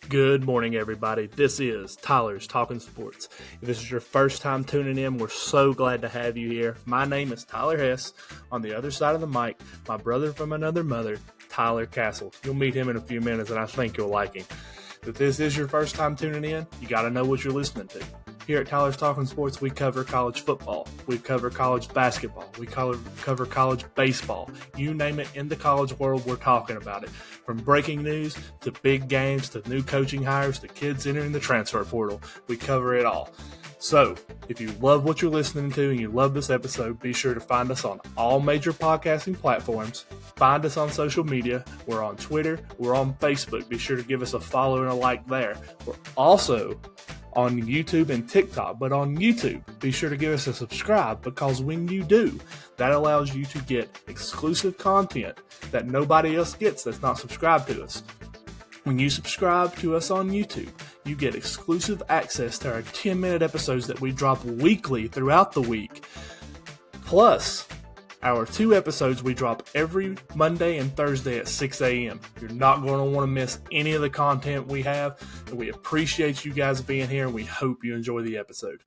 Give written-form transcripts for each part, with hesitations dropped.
Good morning, everybody. This is Tyler's Talking Sports. If this is your first time tuning in, we're so glad to have you here. My name is Tyler Hess. On the other side of the mic, my brother from another mother, Tyler Castle. You'll meet him in a few minutes, and I think you'll like him. If this is your first time tuning in, you got to know what you're listening to. Here at Tyler's Talking Sports, we cover college football, we cover college basketball, we cover college baseball. You name it in the college world, we're talking about it. From breaking news to big games to new coaching hires to kids entering the transfer portal, we cover it all. So, if you love what you're listening to and you love this episode, be sure to find us on all major podcasting platforms. Find us on social media. We're on Twitter. We're on Facebook. Be sure to give us a follow and a like there. We're also on YouTube and TikTok, but on YouTube, be sure to give us a subscribe, because when you do, that allows you to get exclusive content that nobody else gets that's not subscribed to us. When you subscribe to us on YouTube, you get exclusive access to our 10-minute episodes that we drop weekly throughout the week. Plus, our 2 episodes we drop every Monday and Thursday at 6 a.m. You're not going to want to miss any of the content we have, and we appreciate you guys being here, and we hope you enjoy the episode.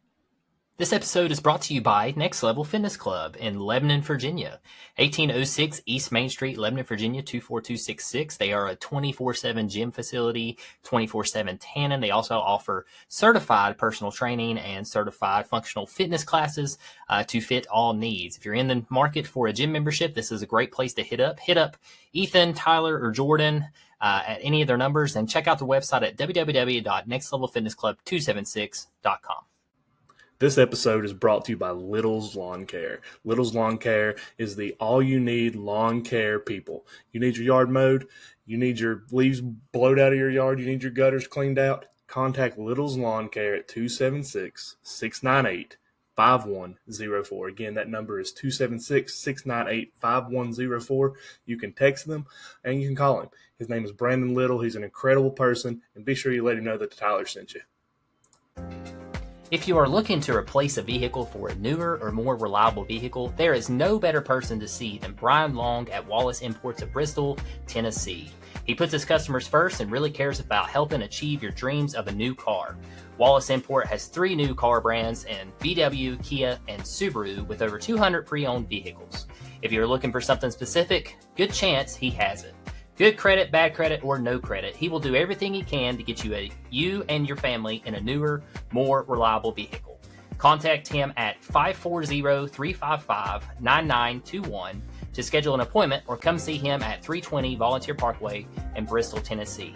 This episode is brought to you by Next Level Fitness Club in Lebanon, Virginia. 1806 East Main Street, Lebanon, Virginia, 24266. They are a 24/7 gym facility, 24/7 tanning. They also offer certified personal training and certified functional fitness classes to fit all needs. If you're in the market for a gym membership, this is a great place to hit up. Hit up Ethan, Tyler, or Jordan at any of their numbers, and check out their website at www.nextlevelfitnessclub276.com. This episode is brought to you by Little's Lawn Care. Little's Lawn Care is the all-you-need lawn care people. You need your yard mowed, you need your leaves blowed out of your yard, you need your gutters cleaned out, contact Little's Lawn Care at 276-698-5104. Again, that number is 276-698-5104. You can text them and you can call him. His name is Brandon Little. He's an incredible person, and be sure you let him know that Tyler sent you. If you are looking to replace a vehicle for a newer or more reliable vehicle, there is no better person to see than Brian Long at Wallace Imports of Bristol, Tennessee. He puts his customers first and really cares about helping achieve your dreams of a new car. Wallace Import has 3 new car brands in VW, Kia, and Subaru, with over 200 pre-owned vehicles. If you're looking for something specific, good chance he has it. Good credit, bad credit, or no credit, he will do everything he can to get you and your family in a newer, more reliable vehicle. Contact him at 540-355-9921 to schedule an appointment, or come see him at 320 Volunteer Parkway in Bristol, Tennessee.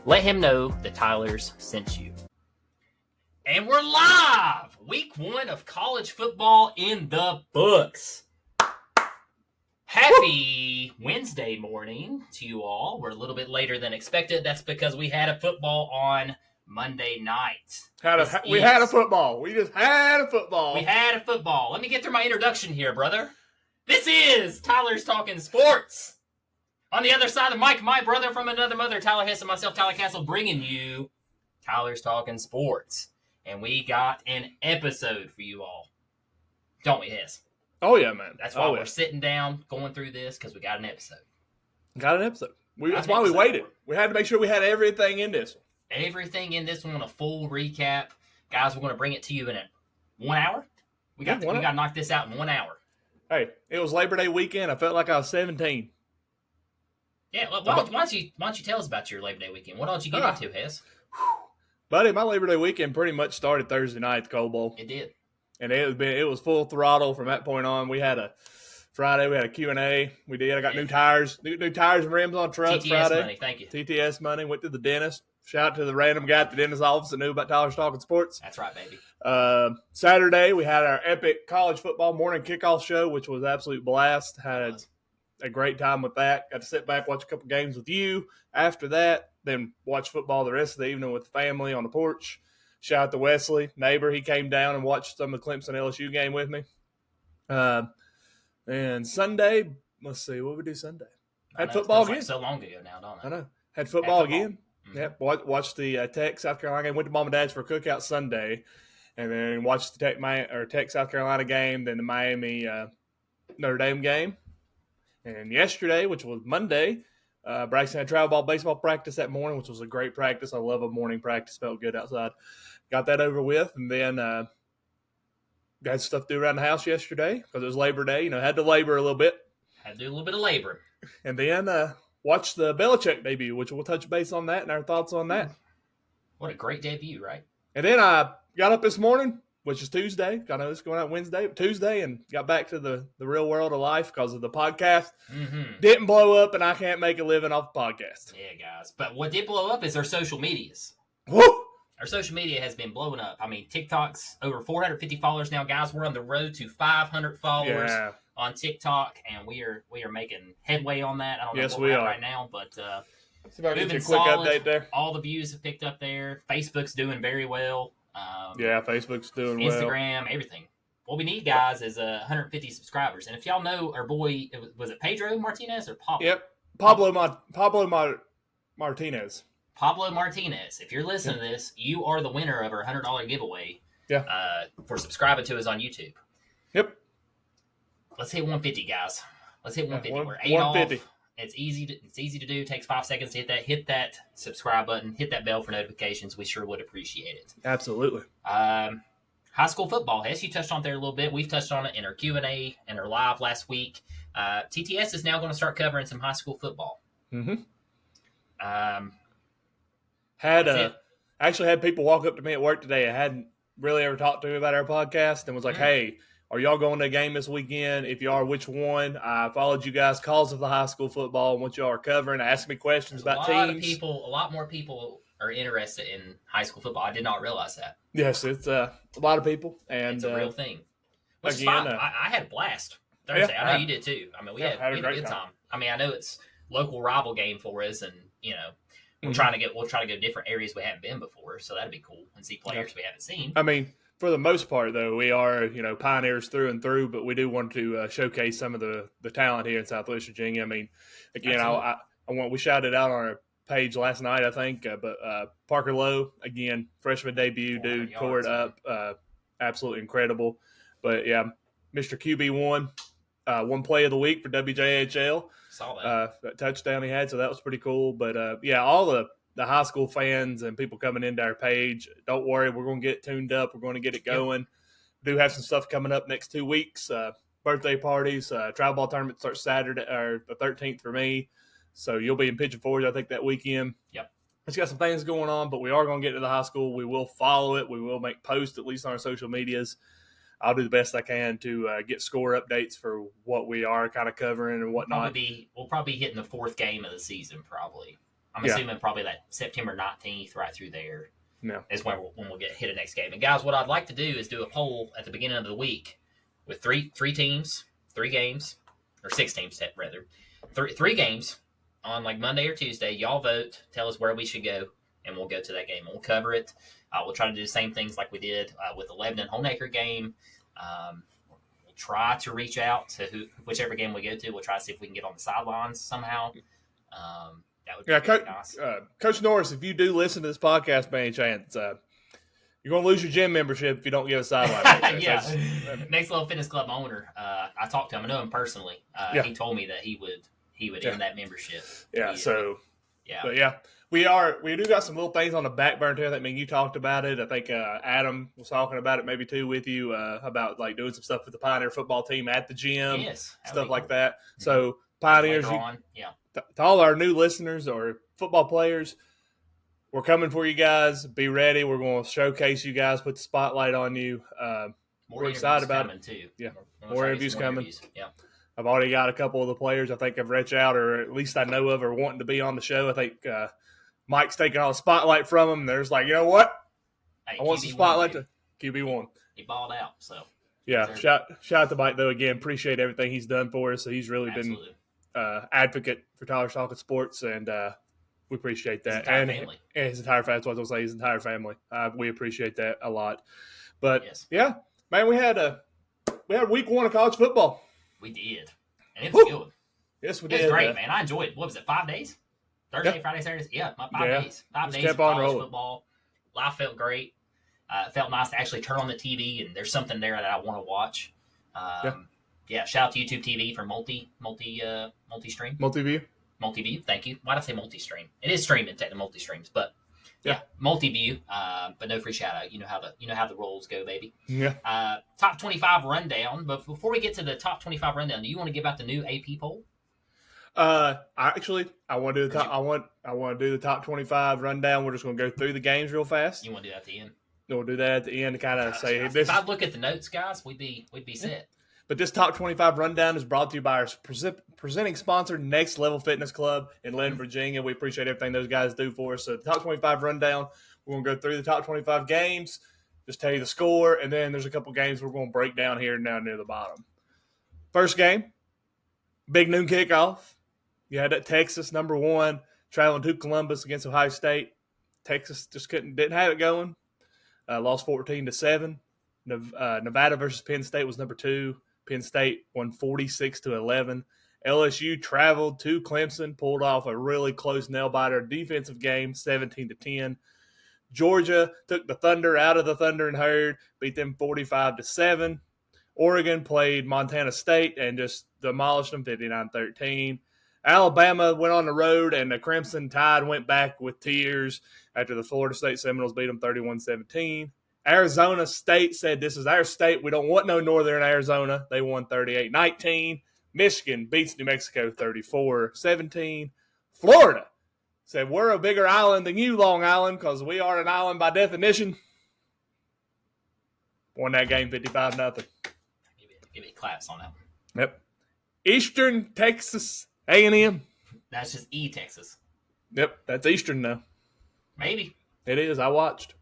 Let him know that Tyler's sent you. And we're live! Week 1 of college football in the books. Happy Wednesday morning to you all. We're a little bit later than expected. That's because we had a football on Monday night. We had a football. We just had a football. We had a football. Let me get through my introduction here, brother. This is Tyler's Talking Sports. On the other side of the mic, my brother from another mother, Tyler Hess, and myself, Tyler Castle, bringing you Tyler's Talking Sports. And we got an episode for you all. Don't we, Hess? Oh, yeah, man. That's why we're sitting down going through this, because we got an episode. That's why we waited. We had to make sure we had everything in this one. Everything in this one, a full recap. Guys, we're going to bring it to you in 1 hour. We got to knock this out in 1 hour. Hey, it was Labor Day weekend. I felt like I was 17. Yeah, well, why don't you tell us about your Labor Day weekend? What don't you get into, Hess? Buddy, my Labor Day weekend pretty much started Thursday night at the Cold Bowl. It did. And it was full throttle from that point on. We had a Q&A. We did. I got new tires and rims on trucks Friday. Money, thank you. TTS money. Went to the dentist. Shout out to the random guy at the dentist's office that knew about Tyler's Talking Sports. That's right, baby. Saturday, we had our epic college football morning kickoff show, which was an absolute blast. Had a great time with that. Got to sit back, watch a couple games with you. After that, then watch football the rest of the evening with the family on the porch. Shout out to Wesley, neighbor. He came down and watched some of the Clemson LSU game with me. And Sunday, let's see, what we do Sunday? Had football again. Like so long ago now, don't I? I know. Had football again. Mm-hmm. Yep. Watched the Tech South Carolina game. Went to Mom and Dad's for a cookout Sunday, and then watched the Tech South Carolina game. Then the Miami Notre Dame game. And yesterday, which was Monday, Braxton had travel ball baseball practice that morning, which was a great practice. I love a morning practice. Felt good outside. Got that over with, and then got stuff to do around the house yesterday because it was Labor Day. Had to labor a little bit. Had to do a little bit of labor. And then watched the Belichick debut, which we'll touch base on that and our thoughts on that. What a great debut, right? And then I got up this morning, which is Tuesday. I know it's going out Wednesday, but Tuesday, and got back to the real world of life because of the podcast. Mm-hmm. Didn't blow up, and I can't make a living off the podcast. Yeah, guys. But what did blow up is our social medias. Woo! Our social media has been blowing up. I mean, TikTok's over 450 followers now, guys. We're on the road to 500 followers on TikTok, and we are making headway on that. I don't know what we're at right now, but moving solid. Update there. All the views have picked up there. Facebook's doing very well. Facebook's doing Instagram, everything. What we need, guys, is 150 subscribers. And if y'all know our boy, was it Pedro Martinez or Pablo? Yep, Martinez. Pablo Martinez. If you're listening to this, you are the winner of our $100 giveaway. Yeah. For subscribing to us on YouTube. Yep. Let's hit 150, guys. Let's hit 150. We're 8 off. It's easy to do. It takes 5 seconds to hit that. Hit that subscribe button. Hit that bell for notifications. We sure would appreciate it. Absolutely. High school football. Hess, you touched on it there a little bit. We've touched on it in our Q&A and our live last week. TTS is now going to start covering some high school football. Mm-hmm. Actually had people walk up to me at work today. I hadn't really ever talked to me about our podcast and was like, hey, are y'all going to a game this weekend? If you are, which one? I followed you guys because of the high school football and what y'all are covering. Asked me questions about teams. A lot more people are interested in high school football. I did not realize that. Yes, it's a lot of people. And it's a real thing. Which is fine. I had a blast Thursday. I know you did too. I mean, we had a good time. I mean, I know it's local rival game for us, and we'll try to go different areas we haven't been before, so that'd be cool and see players we haven't seen. I mean, for the most part, though, we are pioneers through and through, but we do want to showcase some of the talent here in Southwest Virginia. I mean, again, we shouted out on our page last night, I think, but Parker Lowe, again, freshman debut, dude, tore it up, absolutely incredible. But yeah, Mr. QB1, one play of the week for WJHL. Saw that. That touchdown he had, so that was pretty cool. But all the high school fans and people coming into our page, don't worry, we're going to get tuned up. We're going to get it going. Yep. Do have some stuff coming up next 2 weeks. Birthday parties, travel ball tournament starts Saturday or the 13th for me. So you'll be in Pigeon Forge, I think, that weekend. Yep. It's got some things going on, but we are going to get to the high school. We will follow it. We will make posts, at least on our social medias. I'll do the best I can to get score updates for what we are kind of covering and whatnot. We'll probably be hitting the 4th game of the season, probably. I'm assuming probably that September 19th, right through there, is when we'll get hit the next game. And, guys, what I'd like to do is do a poll at the beginning of the week with three teams, 3 games, or 6 teams, rather. 3 games on, like, Monday or Tuesday. Y'all vote. Tell us where we should go, and we'll go to that game. We'll cover it. We'll try to do the same things like we did with the Lebanon Homeacre game. We'll try to reach out to whichever game we go to. We'll try to see if we can get on the sidelines somehow. That would be nice. Coach Norris, if you do listen to this podcast by any chance, you're going to lose your gym membership if you don't give a sideline. Next Level Fitness Club owner, I talked to him. I know him personally. He told me that he would end that membership. We do got some little things on the back burner too. I mean, you talked about it. I think Adam was talking about it maybe too with you about like doing some stuff with the Pioneer football team at the gym, stuff like that. Mm-hmm. So Pioneers, to all our new listeners or football players, we're coming for you guys. Be ready. We're going to showcase you guys, put the spotlight on you. We're excited about it too. Yeah, more interviews coming. Yeah. I've already got a couple of the players I think I've reached out, or at least I know of, or wanting to be on the show. I think Mike's taking all the spotlight from him. There's like, you know what? Hey, I want some spotlight to QB1. He balled out, so. Yeah, shout out to Mike, though, again. Appreciate everything he's done for us. So he's really been advocate for Tyler's Talking Sports, and we appreciate that. His entire family. And his entire family. That's what I was going to say, his entire family. We appreciate that a lot. But, yeah, man, we had week 1 of college football. We did. And it was good. Yes, we did. It was great, man. I enjoyed it. What was it, 5 days? Thursday, Friday, Saturday? Yeah, 5 days. 5 days of college football. Life felt great. It felt nice to actually turn on the TV, and there's something there that I want to watch. Shout out to YouTube TV for multi-stream. Multi-view. Multiview, thank you. Why did I say multi-stream? It is streamed in technical multi-streams, but yeah, Multiview, but no free shout out. You know how the roles go, baby. Yeah. Top 25 rundown. But before we get to the top 25 rundown, do you want to give out the new AP poll? I want to do the top. I want to do the top 25 rundown. We're just going to go through the games real fast. You want to do that at the end? We'll do that at the end to kind of say this. If I look at the notes, guys, we'd be set. But this top 25 rundown is brought to you by our presenting sponsor, Next Level Fitness Club in Lynn, Virginia. We appreciate everything those guys do for us. So the top 25 rundown, we're going to go through the top 25 games, just tell you the score, and then there's a couple games we're going to break down here and down near the bottom. First game, big noon kickoff. You had that Texas, number 1, traveling to Columbus against Ohio State. Texas just didn't have it going. Lost 14-7. Nevada versus Penn State was number 2. Penn State won 46-11. LSU traveled to Clemson, pulled off a really close nail-biter defensive game, 17-10. Georgia took the Thunder out of the Thunder and Herd, beat them 45-7. Oregon played Montana State and just demolished them 59-13. Alabama went on the road, and the Crimson Tide went back with tears after the Florida State Seminoles beat them 31-17. Arizona State said, this is our state. We don't want no Northern Arizona. They won 38-19. Michigan beats New Mexico 34-17. Florida said, we're a bigger island than you, Long Island, because we are an island by definition. Won that game 55-0. Give me claps on that one. Yep. Eastern Texas A&M. That's just Texas. Yep, that's Eastern now. Maybe. It is. I watched.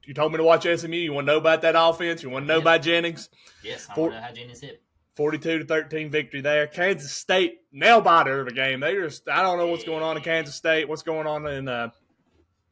You told me to watch SMU. You want to know about that offense? You want to know about Jennings? Yes, I want to know how Jennings hit. 42-13 victory there. Kansas State, nail-biter of a game. I don't know what's going on in Kansas State, what's going on in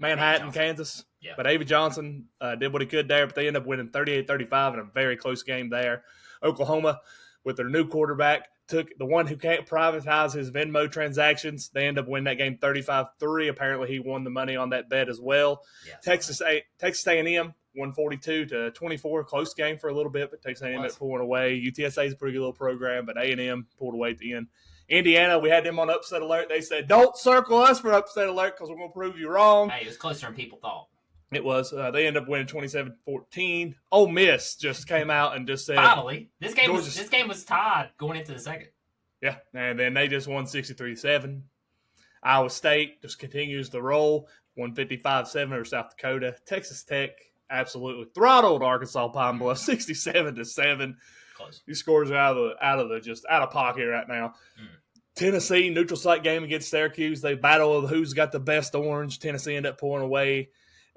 Manhattan, Kansas. Yeah. But Avy Johnson did what he could there, but they ended up winning 38-35 in a very close game there. Oklahoma, with their new quarterback, took the one who can't privatize his Venmo transactions. They end up winning that game 35-3. Apparently, he won the money on that bet as well. Yeah, Texas A&M won 42-24. Close game for a little bit, but Texas A&M ended up pulling away. UTSA is a pretty good little program, but A&M pulled away at the end. Indiana, we had them on upset alert. They said, don't circle us for upset alert because we're going to prove you wrong. Hey, it was closer than people thought. It was. They ended up winning 27-14. Ole Miss just came out and just said, finally, this game was tied going into the second. Yeah, and then they just won 63-7. Iowa State just continues to roll, won 55-7 over South Dakota. Texas Tech absolutely throttled Arkansas Pine Bluff 67-7. Close. These scores are out of pocket right now. Tennessee neutral site game against Syracuse. They battle of who's got the best orange. Tennessee ended up pulling away.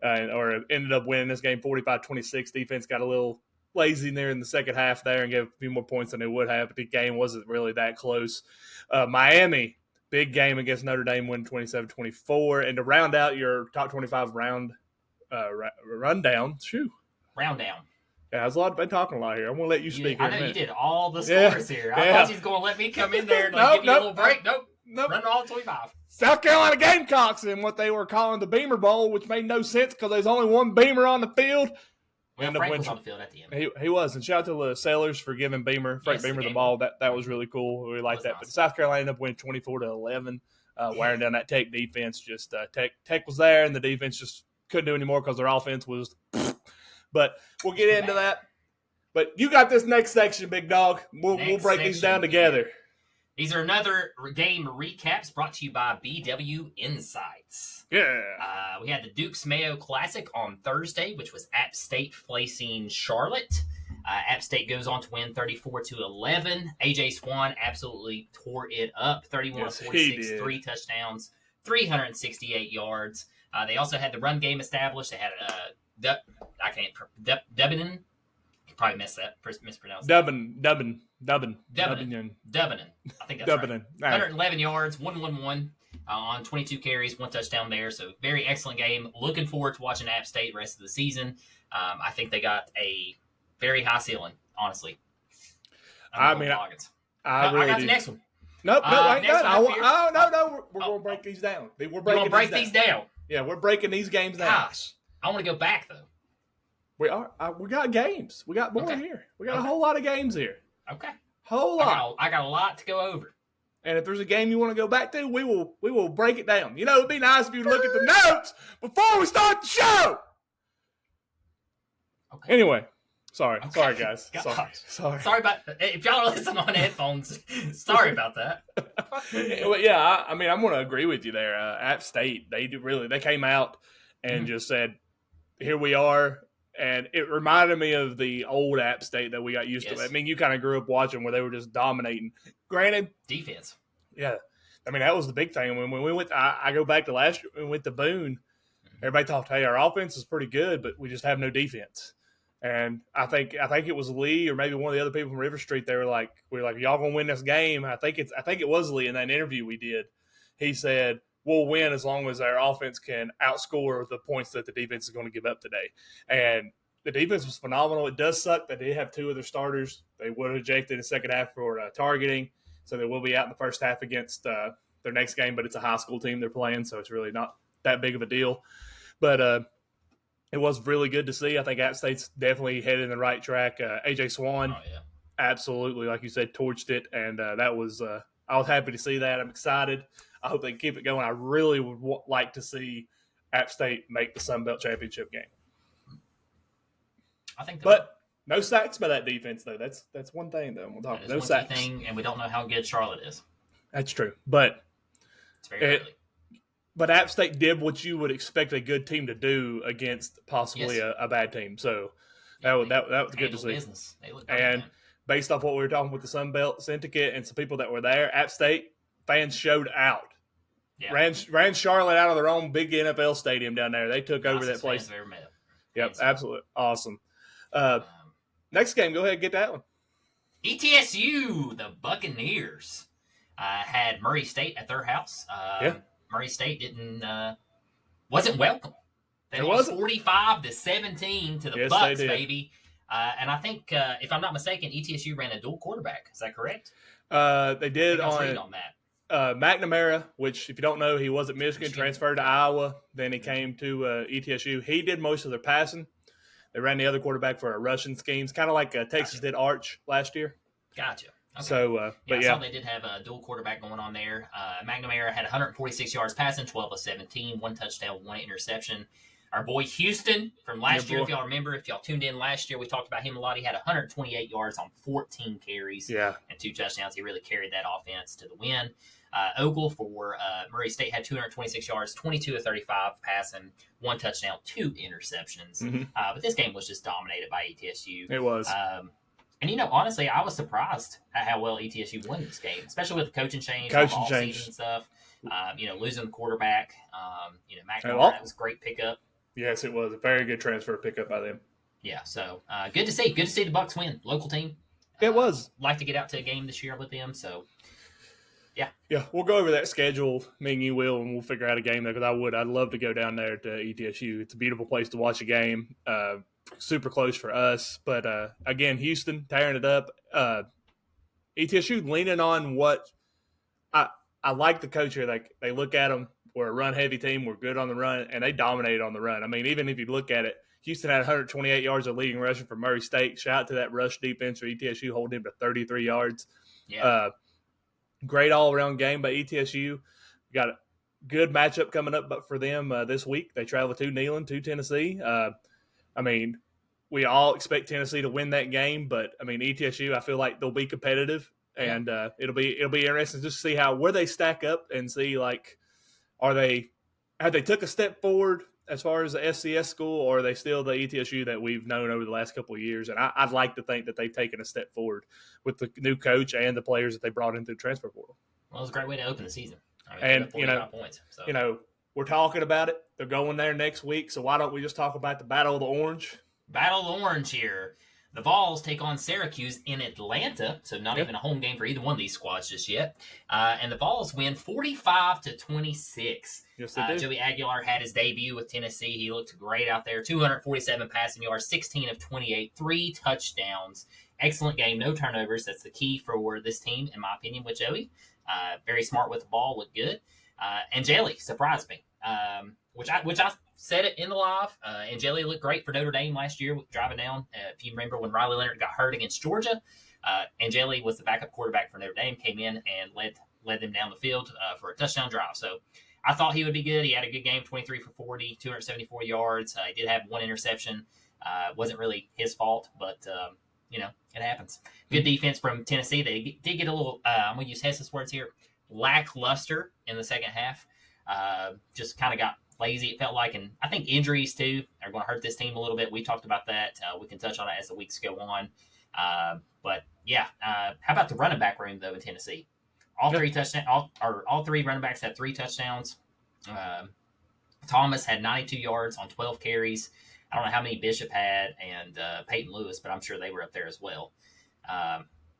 Or ended up winning this game 45-26. Defense got a little lazy there in the second half there and gave a few more points than they would have, but the game wasn't really that close. Miami, big game against Notre Dame, win 27-24. And to round out your top 25 rundown. Round down. Yeah, I've been talking a lot here. I'm going to let you speak. I know you did all the scores here. I thought you was going to let me come in there and give you a little break. Nope. Run all 25. South Carolina Gamecocks in what they were calling the Beamer Bowl, which made no sense because there's only one Beamer on the field. Well, Frank was on the field at the end. He was. And shout out to the Sailors for giving Frank Beamer the ball. That was really cool. We liked that. Nice. But South Carolina ended up winning 24-11, wearing down that Tech defense. Just Tech was there, and the defense just couldn't do any more because their offense was But we'll get into that. But you got this next section, big dog. We'll break these down together. These are another game recaps brought to you by BW Insights. Yeah. We had the Duke's Mayo Classic on Thursday, which was App State facing Charlotte. App State goes on to win 34-11. AJ Swan absolutely tore it up. 31-46, 3 touchdowns, 368 yards. They also had the run game established. They had Debenin. Probably mispronounced. Debenin. I think that's right. 111 yards, 111 on 22 carries, 1 touchdown there. So very excellent game. Looking forward to watching App State the rest of the season. I think they got a very high ceiling, honestly. I really got the next one. Nope, I ain't done. No. We're going to break these down. We're breaking these down. Yeah, we're breaking these games down. Gosh, I want to go back, though. We are. We got games. We got more here. We got a whole lot of games here. Okay. Whole lot. I got a lot to go over. And if there's a game you want to go back to, we will break it down. It'd be nice if you look at the notes before we start the show. Okay. Anyway, sorry guys. Sorry about if y'all are listening on headphones. Sorry about that. Well, yeah, I'm going to agree with you there. App State, they came out and just said, "Here we are." And it reminded me of the old App State that we got used to. I mean, you kind of grew up watching where they were just dominating. Granted, defense. Yeah, I mean that was the big thing when we went. I go back to last year when we went to Boone. Everybody thought, "Hey, our offense is pretty good, but we just have no defense." And I think it was Lee or maybe one of the other people from River Street. They were like, "Y'all gonna win this game?" I think it was Lee in that interview we did. He said, "We'll win as long as our offense can outscore the points that the defense is going to give up today." And the defense was phenomenal. It does suck that they did have two of their starters. They would have ejected in the second half for targeting, so they will be out in the first half against their next game. But it's a high school team they're playing, so it's really not that big of a deal. But it was really good to see. I think App State's definitely headed in the right track. AJ Swan, absolutely, like you said, torched it, and that was I was happy to see that. I'm excited. I hope they keep it going. I really would like to see App State make the Sun Belt Championship game. I think, but no sacks by that defense, though. That's one thing, though. We'll talk about no sacks. Thing, and we don't know how good Charlotte is. That's true, but it's very early. But App State did what you would expect a good team to do against possibly a bad team. So that was good to see. Business. They look and based off what we were talking with the Sun Belt Syndicate and some people that were there, App State fans showed out. Yeah. Ran Charlotte out of their own big NFL stadium down there. They took over that place. Yep, absolutely awesome. Next game, go ahead and get that one. ETSU, the Buccaneers, had Murray State at their house. Murray State wasn't welcome. They lost 45-17 to the Bucks, baby. And I think, if I'm not mistaken, ETSU ran a dual quarterback. Is that correct? They did on that. McNamara, which, if you don't know, he was at Michigan, transferred to Iowa. Then he came to ETSU. He did most of their passing. They ran the other quarterback for a rushing schemes, kind of like Texas did Arch last year. Gotcha. Okay. So, I saw they did have a dual quarterback going on there. McNamara had 146 yards passing, 12 of 17, one touchdown, one interception. Our boy Houston from last year, if y'all remember, if y'all tuned in last year, we talked about him a lot. He had 128 yards on 14 carries and 2 touchdowns. He really carried that offense to the win. Ogle for Murray State had 226 yards, 22 of 35 passing, 1 touchdown, 2 interceptions. Mm-hmm. But this game was just dominated by ETSU. It was. And, honestly, I was surprised at how well ETSU won this game, especially with the coaching change and stuff. Losing the quarterback. McNamara, that was a great pickup. Yes, it was a very good transfer pickup by them. Yeah, so good to see. Good to see the Bucs win. Local team. It was. Like to get out to a game this year with them, so yeah. Yeah, we'll go over that schedule, me and you will, and we'll figure out a game there because I'd love to go down there to ETSU. It's a beautiful place to watch a game. Super close for us. But, again, Houston tearing it up. ETSU leaning on what I like the coach here. Like, they look at them. We're a run-heavy team. We're good on the run, and they dominated on the run. I mean, even if you look at it, Houston had 128 yards of leading rushing for Murray State. Shout out to that rush defense for ETSU, holding him to 33 yards. Yeah. Great all-around game by ETSU. Got a good matchup coming up for them this week. They travel to Neyland, to Tennessee. We all expect Tennessee to win that game, but, ETSU, I feel like they'll be competitive, and it'll be interesting just to see where they stack up and see, like, have they took a step forward as far as the FCS school, or are they still the ETSU that we've known over the last couple of years? And I'd like to think that they've taken a step forward with the new coach and the players that they brought into the transfer portal. Well, it was a great way to open the season. And, 45 points, so. We're talking about it. They're going there next week, so why don't we just talk about the Battle of the Orange? Battle of the Orange here. The Vols take on Syracuse in Atlanta, so not even a home game for either one of these squads just yet. And the Vols win 45-26. Yes, they do. Joey Aguilar had his debut with Tennessee. He looked great out there. 247 passing yards, 16 of 28, 3 touchdowns. Excellent game, no turnovers. That's the key for this team, in my opinion, with Joey. Very smart with the ball, looked good. And Jelly surprised me, which I said it in the live. And Jelly looked great for Notre Dame last year, driving down. If you remember when Riley Leonard got hurt against Georgia, Angeli was the backup quarterback for Notre Dame, came in and led led them down the field for a touchdown drive. So I thought he would be good. He had a good game, 23 for 40, 274 yards. He did have one interception. Wasn't really his fault, but it happens. Good defense from Tennessee. They did get a little, I'm going to use Hess's words here, lackluster in the second half. Just kind of got lazy, it felt like. And I think injuries, too, are going to hurt this team a little bit. We talked about that. We can touch on it as the weeks go on. How about the running back room, though, in Tennessee? All three running backs had 3 touchdowns. Thomas had 92 yards on 12 carries. I don't know how many Bishop had and Peyton Lewis, but I'm sure they were up there as well.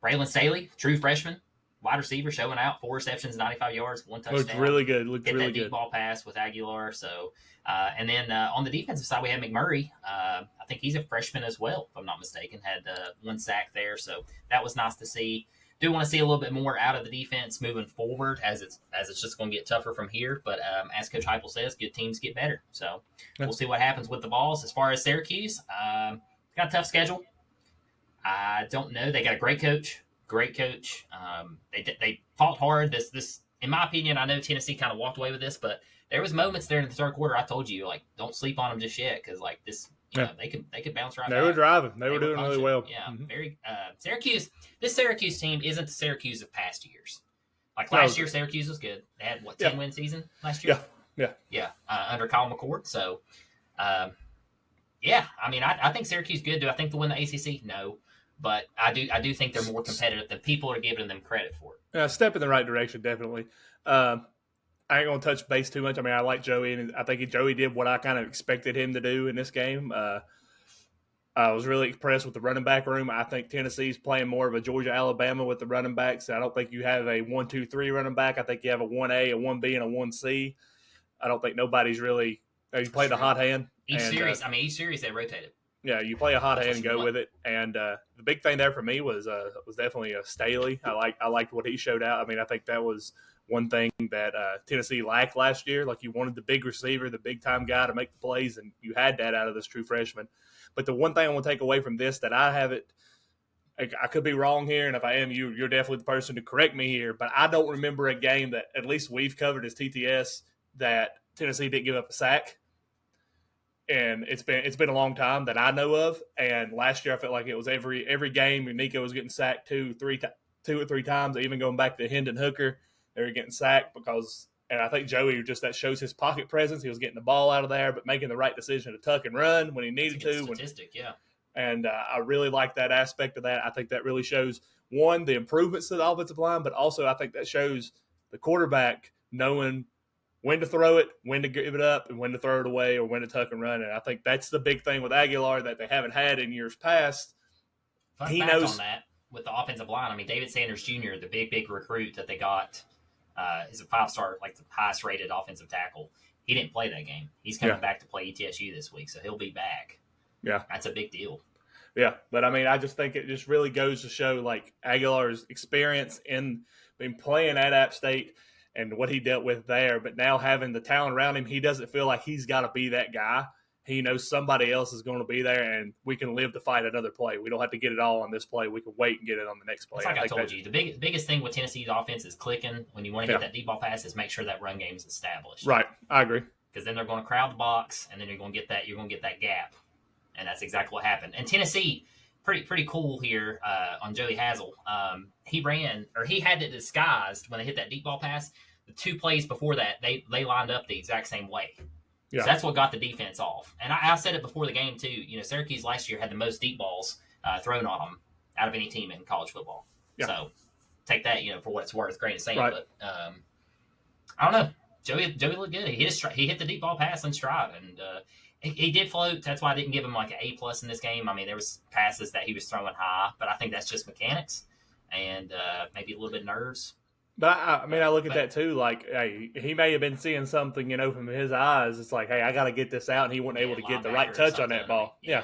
Braylon Staley, true freshman, wide receiver, showing out, 4 receptions, 95 yards, 1 touchdown. Looked really good. Hit that deep ball pass with Aguilar. So, and then on the defensive side, we had McMurray. I think he's a freshman as well, if I'm not mistaken. Had 1 sack there, so that was nice to see. Do want to see a little bit more out of the defense moving forward, as it's just going to get tougher from here. But as Coach Heupel says, good teams get better. So we'll see what happens with the balls. As far as Syracuse, got a tough schedule. I don't know. They got a great coach. They fought hard. This, in my opinion, I know Tennessee kind of walked away with this, but there was moments there in the third quarter. I told you, like, don't sleep on them just yet, because like this. They could bounce right back. They were driving. They were doing really well. Yeah, very Syracuse. This Syracuse team isn't the Syracuse of past years. Like last year, Syracuse was good. They had 10-win season last year. Yeah. Under Kyle McCord. So, I mean, I think Syracuse good. Do I think they'll win the ACC? No, but I do think they're more competitive than people are giving them credit for. Yeah, step in the right direction, definitely. I ain't going to touch base too much. I mean, I like Joey, and I think Joey did what I kind of expected him to do in this game. I was really impressed with the running back room. I think Tennessee's playing more of a Georgia-Alabama with the running backs. I don't think you have a 1-2-3 running back. I think you have a 1A, a 1B, and a 1C. I don't think nobody's really – you played a hot hand. Each series they rotated. Yeah, you play a hot hand and go with it. And the big thing there for me was definitely Staley. I liked what he showed out. I mean, I think that was – one thing that Tennessee lacked last year. Like, you wanted the big receiver, the big-time guy to make the plays, and you had that out of this true freshman. But the one thing I want to take away from this that I haven't – I could be wrong here, and if I am, you're definitely the person to correct me here, but I don't remember a game that at least we've covered as TTS that Tennessee didn't give up a sack. And it's been a long time that I know of. And last year I felt like it was every game Nico was getting sacked two or three times, even going back to Hendon Hooker. They were getting sacked and I think Joey that shows his pocket presence. He was getting the ball out of there, but making the right decision to tuck and run when he needed to. Yeah. And I really like that aspect of that. I think that really shows, one, the improvements to the offensive line, but also I think that shows the quarterback knowing when to throw it, when to give it up, and when to throw it away, or when to tuck and run. And I think that's the big thing with Aguilar that they haven't had in years past. He knows on that with the offensive line. I mean, David Sanders Jr., the big recruit that they got, is a 5-star, like the highest rated offensive tackle. He didn't play that game. He's coming back to play ETSU this week, so he'll be back. Yeah. That's a big deal. Yeah, but I mean, I just think it just really goes to show, like, Aguilar's experience in being playing at App State and what he dealt with there, but now having the talent around him, he doesn't feel like he's got to be that guy. He knows somebody else is going to be there, and we can live to fight another play. We don't have to get it all on this play. We can wait and get it on the next play. It's like I told you, the biggest thing with Tennessee's offense is clicking. When you want to get that deep ball pass, is make sure that run game is established. Right, I agree. Because then they're going to crowd the box, and then you're going to get that gap, and that's exactly what happened. And Tennessee, pretty cool here on Joey Hazel. He had it disguised when they hit that deep ball pass. The 2 plays before that, they lined up the exact same way. Yeah. So that's what got the defense off. And I said it before the game, too. You know, Syracuse last year had the most deep balls thrown on them out of any team in college football. Yeah. So take that, for what it's worth. Great to say. Right. But I don't know. Joey looked good. He hit the deep ball pass in stride. And he did float. That's why I didn't give him like an A+ in this game. I mean, there was passes that he was throwing high. But I think that's just mechanics and maybe a little bit of nerves. But I look at that too. Like, hey, he may have been seeing something, from his eyes. It's like, hey, I got to get this out, and he wasn't able to get the right touch on that ball. Yeah.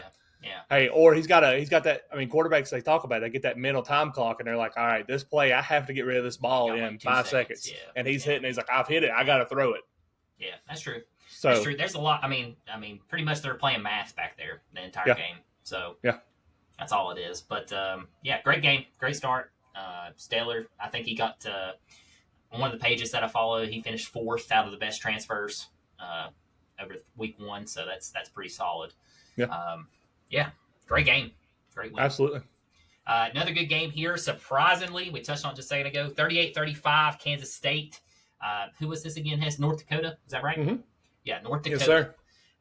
Hey, or he's got that. I mean, quarterbacks, they talk about it, they get that mental time clock, and they're like, all right, this play, I have to get rid of this ball in 5 seconds. Yeah. And he's hitting. He's like, I've hit it. I got to throw it. Yeah, that's true. That's true. There's a lot. I mean, pretty much they're playing math back there the entire game. So that's all it is. But great game, great start. Stellar. I think he got on one of the pages that I follow, he finished fourth out of the best transfers over week 1, so that's pretty solid. Yeah. Yeah, great game. Great win. Absolutely. Another good game here. Surprisingly, we touched on it just a second ago, 38-35, Kansas State. Who was this again? North Dakota. Is that right? Mm-hmm. Yeah, North Dakota. Yes, sir.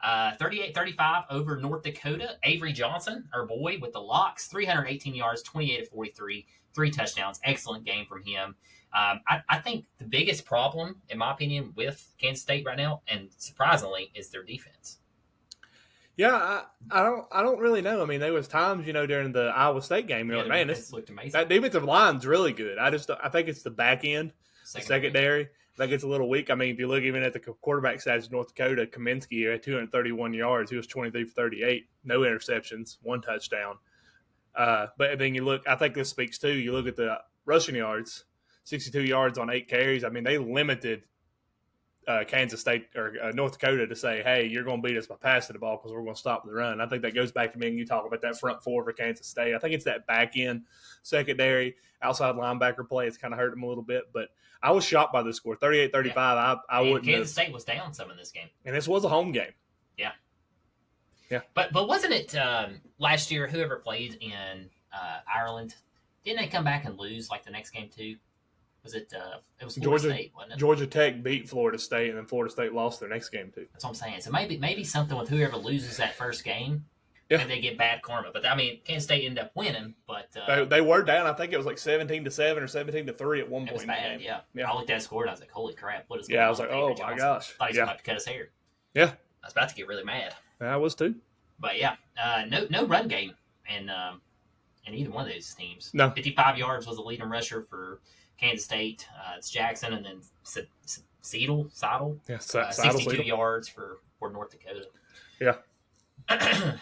38-35 over North Dakota. Avery Johnson, our boy, with the locks, 318 yards, 28 of 43, 3 touchdowns. Excellent game from him. I think the biggest problem, in my opinion, with Kansas State right now, and surprisingly, is their defense. Yeah, I don't really know. I mean, there was times, during the Iowa State game, you're like, man, this looked amazing. That defensive line's really good. I think it's the back end, secondary that gets a little weak. I mean, if you look even at the quarterback stats, North Dakota, Kaminsky had 231 yards. He was 23 for 38, no interceptions, 1 touchdown. But then you look, I think this speaks too. You look at the rushing yards, 62 yards on 8 carries. I mean, they limited Kansas State or North Dakota to say, hey, you're going to beat us by passing the ball because we're going to stop the run. I think that goes back to me and you talk about that front 4 for Kansas State. I think it's that back end secondary, outside linebacker play. It's kind of hurt them a little bit, but I was shocked by the score, 38-35. Yeah. I wouldn't. Kansas State was down some in this game, and this was a home game. Yeah, yeah. But wasn't it last year? Whoever played in Ireland, didn't they come back and lose like the next game too? Was it? It was Florida State, wasn't it? Georgia Tech beat Florida State, and then Florida State lost their next game too. That's what I'm saying. So maybe something with whoever loses that first game, yeah, and they get bad karma. But I mean, Kansas State ended up winning, but they were down. I think it was like 17-7 or 17-3 at one point. It was bad. Yeah. I looked at the score and I was like, "Holy crap! What is going on?" Yeah, I was like, "Oh my gosh!" I thought he was about to cut his hair. Yeah, I was about to get really mad. I was too. But yeah, no run game in either one of those teams. No, 55 yards was the leading rusher for Kansas State. It's Jackson, and then Seidel. Yeah, 62 yards for North Dakota. Yeah.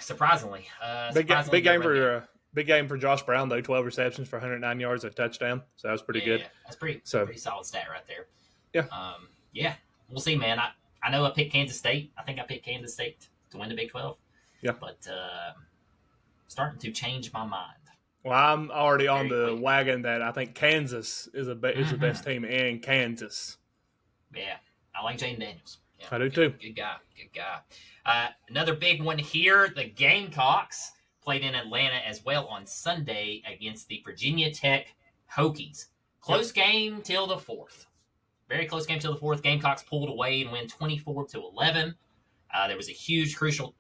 Surprisingly, big game for Josh Brown though. 12 receptions for 109 yards and a touchdown. So that was pretty good. Yeah, that's pretty solid stat right there. Yeah. Yeah. We'll see, man. I know I picked Kansas State. I think I picked Kansas State to win the Big 12. Yeah. But starting to change my mind. Well, I'm already on the wagon that I think Kansas is the best team in Kansas. Yeah, I like Jaden Daniels. Yeah, I do too. Good guy. Another big one here. The Gamecocks played in Atlanta as well on Sunday against the Virginia Tech Hokies. Close game till the 4th. Very close game till the 4th. Gamecocks pulled away and win 24-11. There was a huge, crucial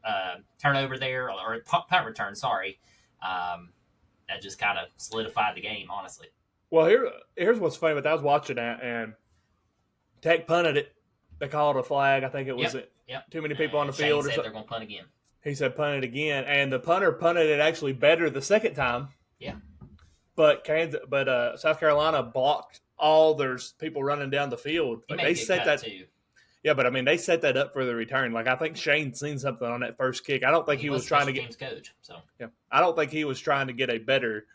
turnover there, or punt return, sorry. That just kind of solidified the game, honestly. Well, here's what's funny. But I was watching that, and Tech punted it. They called a flag. I think it was too many people on the field. Shane said they're going to punt again. He said punt it again, and the punter punted it actually better the second time. Yeah. But South Carolina blocked all their people running down the field. Like they set that too. Yeah, but I mean, they set that up for the return. Like I think Shane seen something on that first kick. I don't think he was trying to get coach. So yeah, I don't think he was trying to get a better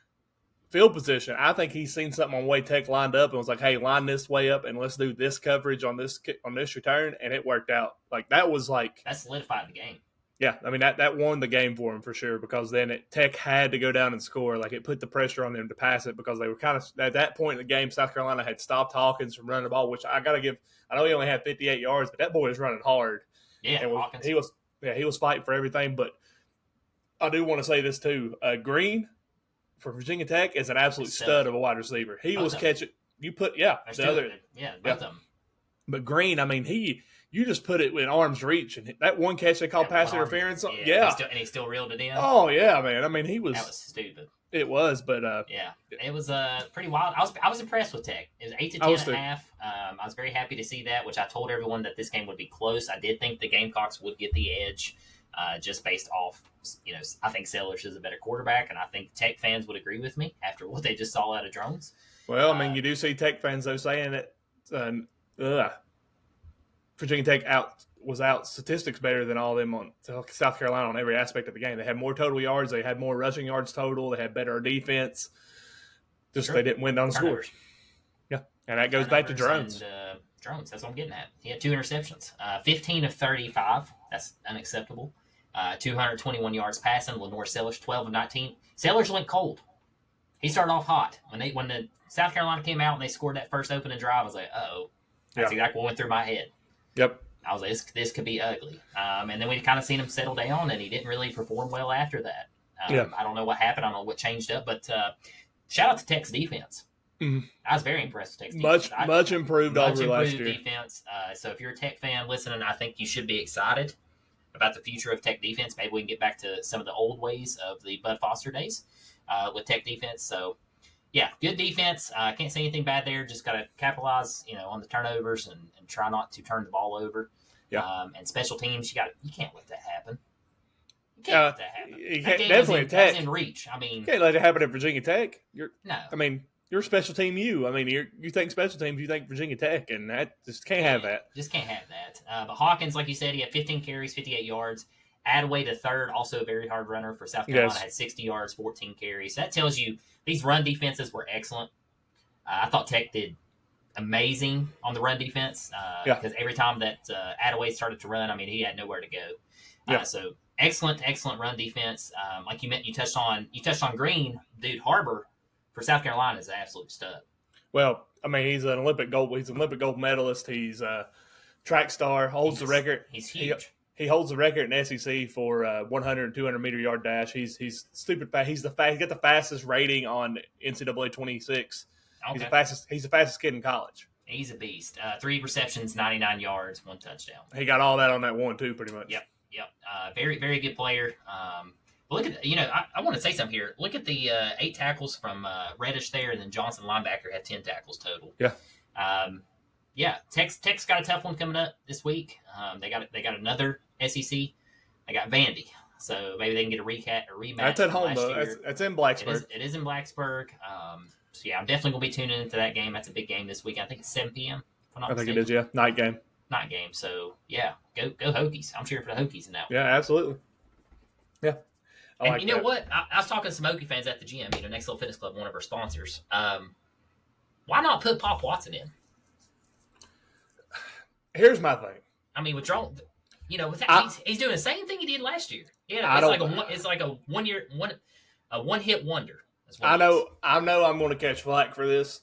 field position. I think he's seen something on way Tech lined up and was like, "Hey, line this way up and let's do this coverage on this return," and it worked out. Like that solidified the game. Yeah, I mean that won the game for him for sure because then Tech had to go down and score. Like it put the pressure on them to pass it because they were kind of at that point in the game. South Carolina had stopped Hawkins from running the ball, which I got to give. I know he only had 58 yards, but that boy was running hard. Yeah, Hawkins. He was fighting for everything. But I do want to say this too: Green for Virginia Tech is an absolute stud of a wide receiver. He was catching. You put both of them. But Green, I mean You just put it in arm's reach, and that one catch they called pass interference. Yeah. And he still reeled it in. Oh yeah, man. I mean, that was stupid. It was, but it was pretty wild. I was impressed with Tech. It was 8-10.5. I was very happy to see that, which I told everyone that this game would be close. I did think the Gamecocks would get the edge, just based off. I think Sellers is a better quarterback, and I think Tech fans would agree with me after what they just saw out of Drones. Well, I mean, you do see Tech fans though saying that. Virginia Tech was out statistics better than all of them on South Carolina on every aspect of the game. They had more total yards. They had more rushing yards total. They had better defense. They didn't win on the scores. Yeah, and that goes back to Drones. And, Drones, that's what I'm getting at. He had 2 interceptions. 15 of 35. That's unacceptable. 221 yards passing. Lenore Sellers, 12 of 19. Sellers went cold. he started off hot when the South Carolina came out and they scored that first opening drive. I was like, oh, that's exactly what went through my head. Yep. I was like, this could be ugly. And then we kind of seen him settle down, and he didn't really perform well after that. I don't know what happened. I don't know what changed up, but shout out to Tech's defense. Mm-hmm. I was very impressed with Tech's defense. Much improved over last year. Defense. So if you're a Tech fan listening, I think you should be excited about the future of Tech defense. Maybe we can get back to some of the old ways of the Bud Foster days with Tech defense. So, yeah, good defense. I can't say anything bad there. Just got to capitalize, on the turnovers and try not to turn the ball over. Yeah. And special teams, you can't let that happen. You can't let that happen. You can't, definitely Tech. In reach. I mean, you can't let it happen at Virginia Tech. No. I mean, you're a special team. You think special teams. You think Virginia Tech, and that just can't have that. Just can't have that. But Hawkins, like you said, he had 15 carries, 58 yards. Adaway the third, also a very hard runner for South Carolina, had 60 yards, 14 carries. That tells you these run defenses were excellent. I thought Tech did amazing on the run defense because every time that Adaway started to run, he had nowhere to go. So excellent run defense. Like you touched on Green, dude. Harbor for South Carolina is an absolute stud. Well, he's an Olympic gold medalist. He's a track star. Holds the record. He's huge. He holds the record in SEC for 100 and 200 meter yard dash. He's stupid fast. He got the fastest rating on NCAA 26. Okay. He's the fastest kid in college. He's a beast. 3 receptions, 99 yards, 1 touchdown. He got all that on that one too, pretty much. Yep. Very, very good player. But look at I want to say something here. Look at the 8 tackles from Reddish there, and then Johnson linebacker had 10 tackles total. Yeah. Tech's got a tough one coming up this week. They got another SEC. They got Vandy, so maybe they can get a rematch. That's at home though. That's in Blacksburg. It is in Blacksburg. So yeah, I'm definitely gonna be tuning into that game. That's a big game this week. I think it's 7 p.m. I think it is. Yeah, night game. So yeah, go Hokies. I'm cheering for the Hokies in that one. Yeah, absolutely. Yeah. And you know what? I was talking to some Hokie fans at the gym. Next Level Fitness Club, one of our sponsors. Why not put Pop Watson in? Here's my thing. With Joel, he's doing the same thing he did last year. Yeah, it's like a one hit wonder. I know I'm going to catch flack for this,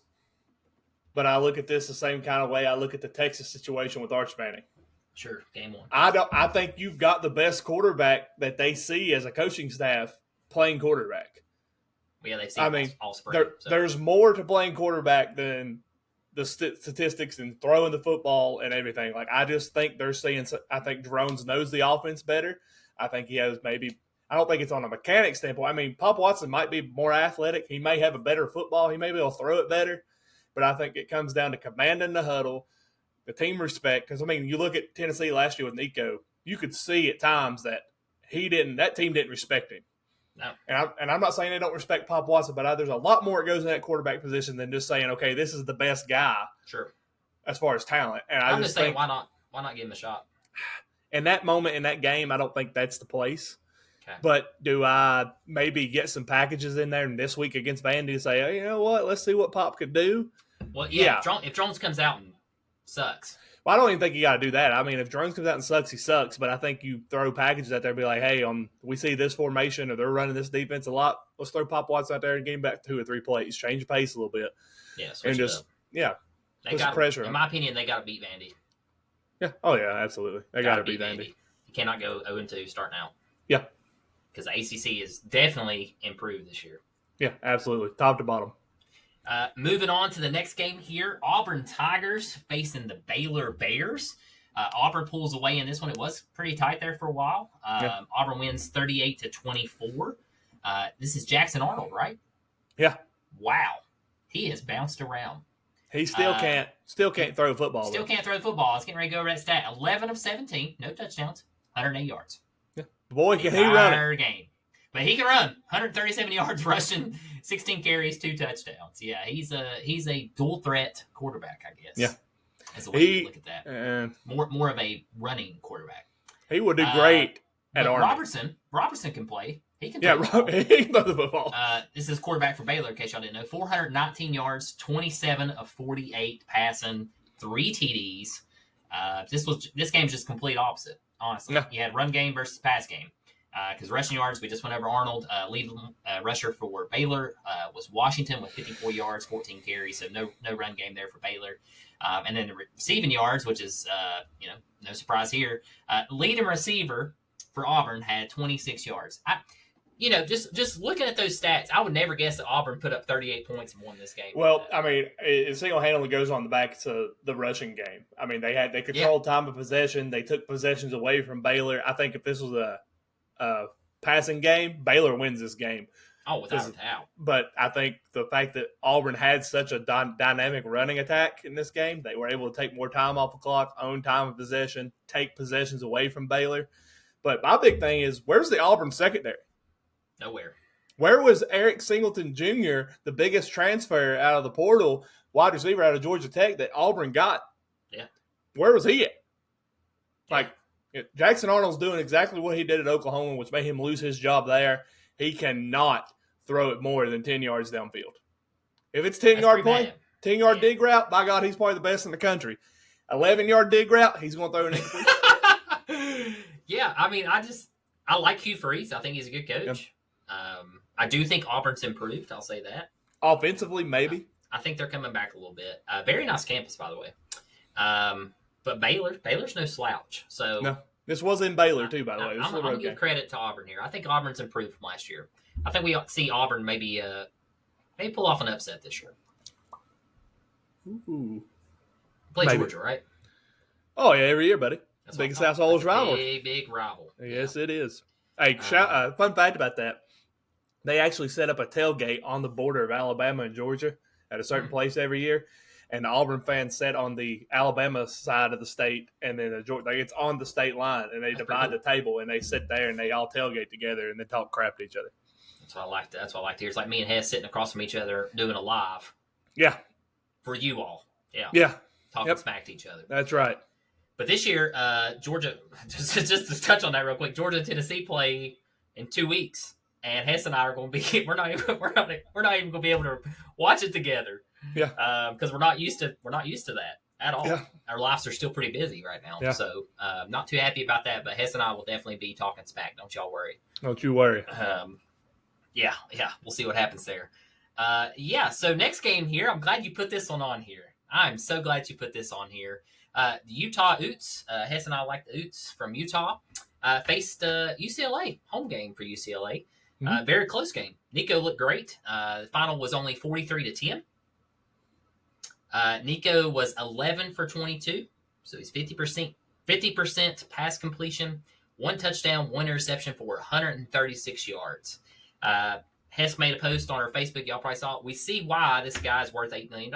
but I look at this the same kind of way I look at the Texas situation with Arch Manning. Sure, game one. I think you've got the best quarterback that they see as a coaching staff playing quarterback. Yeah, they've seen all spring. There's more to playing quarterback than the statistics and throwing the football and everything. I just think they're seeing. I think Drones knows the offense better. I think he has maybe. I don't think it's on a mechanic standpoint. Pop Watson might be more athletic. He may have a better football. He may be able to throw it better. But I think it comes down to commanding the huddle, the team respect. Because, you look at Tennessee last year with Nico, you could see at times that that team didn't respect him. No. And I'm not saying they don't respect Pop Watson, but there's a lot more that goes in that quarterback position than just saying, okay, this is the best guy. Sure. As far as talent. And I'm just saying, why not give him a shot? In that moment, in that game, I don't think that's the place. Okay. But do I maybe get some packages in there this week against Vandy to say, hey, you know what, let's see what Pop could do? Well, yeah. If Jones comes out and sucks. Well, I don't even think you got to do that. If Jones comes out and sucks, he sucks. But I think you throw packages out there and be like, hey, we see this formation or they're running this defense a lot. Let's throw Pop Watson out there and get him back 2 or 3 plays. Change the pace a little bit. Yeah, and just, put some pressure on. In my opinion, they got to beat Vandy. Yeah. Oh, yeah, absolutely. They got to beat Vandy. You cannot go 0-2 starting out. Yeah. Because the ACC is definitely improved this year. Yeah, absolutely. Top to bottom. Moving on to the next game here, Auburn Tigers facing the Baylor Bears. Auburn pulls away in this one. It was pretty tight there for a while. Auburn wins 38-24. This is Jackson Arnold, right? Yeah. Wow. He has bounced around. He still can't throw football. Still can't throw the football. I was getting ready to go over that stat. 11 of 17, no touchdowns, 108 yards. Yeah. Boy, can he run it. Game. But he can run. 137 yards rushing, 16 carries, 2 touchdowns. Yeah, he's a dual threat quarterback, I guess. Yeah. That's the way you look at that. More of a running quarterback. He would do great at Army. Robertson can play. He can throw the football. This is quarterback for Baylor, in case y'all didn't know. 419 yards, 27 of 48 passing, 3 TDs. This game's just complete opposite, honestly. No. You had run game versus pass game. because rushing yards, we just went over Arnold. Lead rusher for Baylor was Washington with 54 yards, 14 carries, so no run game there for Baylor. And then the receiving yards, which is no surprise here, leading receiver for Auburn had 26 yards. Just looking at those stats, I would never guess that Auburn put up 38 points and won this game. Well, I mean, it single-handedly goes on the back to the rushing game. I mean, they controlled time of possession. They took possessions away from Baylor. I think if this was a passing game, Baylor wins this game. Oh, without a doubt. But I think the fact that Auburn had such a dynamic running attack in this game, they were able to take more time off the clock, own time of possession, take possessions away from Baylor. But my big thing is, where's the Auburn secondary? Nowhere. Where was Eric Singleton Jr., the biggest transfer out of the portal, wide receiver out of Georgia Tech that Auburn got? Yeah. Where was he at? Like, Jackson Arnold's doing exactly what he did at Oklahoma, which made him lose his job there. He cannot throw it more than 10 yards downfield. If it's 10-yard play, 10-yard dig route, by God, he's probably the best in the country. 11-yard dig route, he's going to throw an incomplete. Yeah, I mean, I like Hugh Freeze. I think he's a good coach. Yep. I do think Auburn's improved. I'll say that. Offensively, maybe. I think they're coming back a little bit. Very nice campus, by the way. But Baylor's no slouch. So no, this was in Baylor too, by the way. I'm going to give credit to Auburn here. I think Auburn's improved from last year. I think we see Auburn maybe pull off an upset this year. Ooh. Play maybe. Georgia, right? Oh yeah, every year, buddy. That's biggest house always rival. Big rival. Yes, it is. Hey, fun fact about that. They actually set up a tailgate on the border of Alabama and Georgia at a certain place every year. And the Auburn fans sat on the Alabama side of the state, and then it's on the state line, and they divide the table, and they sit there, and they all tailgate together, and they talk crap to each other. That's what I like. That's what I like to hear. It's like me and Hess sitting across from each other doing a live. Yeah. For you all. Yeah. Yeah. Talking smack to each other. That's right. But this year, Georgia, just to touch on that real quick, Georgia and Tennessee play in 2 weeks, and Hess and I are going to be we're not even going to be able to watch it together. Yeah. Because we're not used to that at all. Yeah. Our lives are still pretty busy right now, so not too happy about that. But Hess and I will definitely be talking smack. Don't y'all worry. Don't you worry. Yeah, we'll see what happens there. So next game here, I'm glad you put this one on here. I'm so glad you put this on here. The Utah Utes, Hess and I like the Utes from Utah, faced UCLA, home game for UCLA. Mm-hmm. Very close game. Nico looked great. The final was only 43-10. Nico was 11 for 22, so he's 50% pass completion, 1 touchdown, 1 interception for 136 yards. Hess made a post on our Facebook. Y'all probably saw it. We see why this guy's worth $8 million.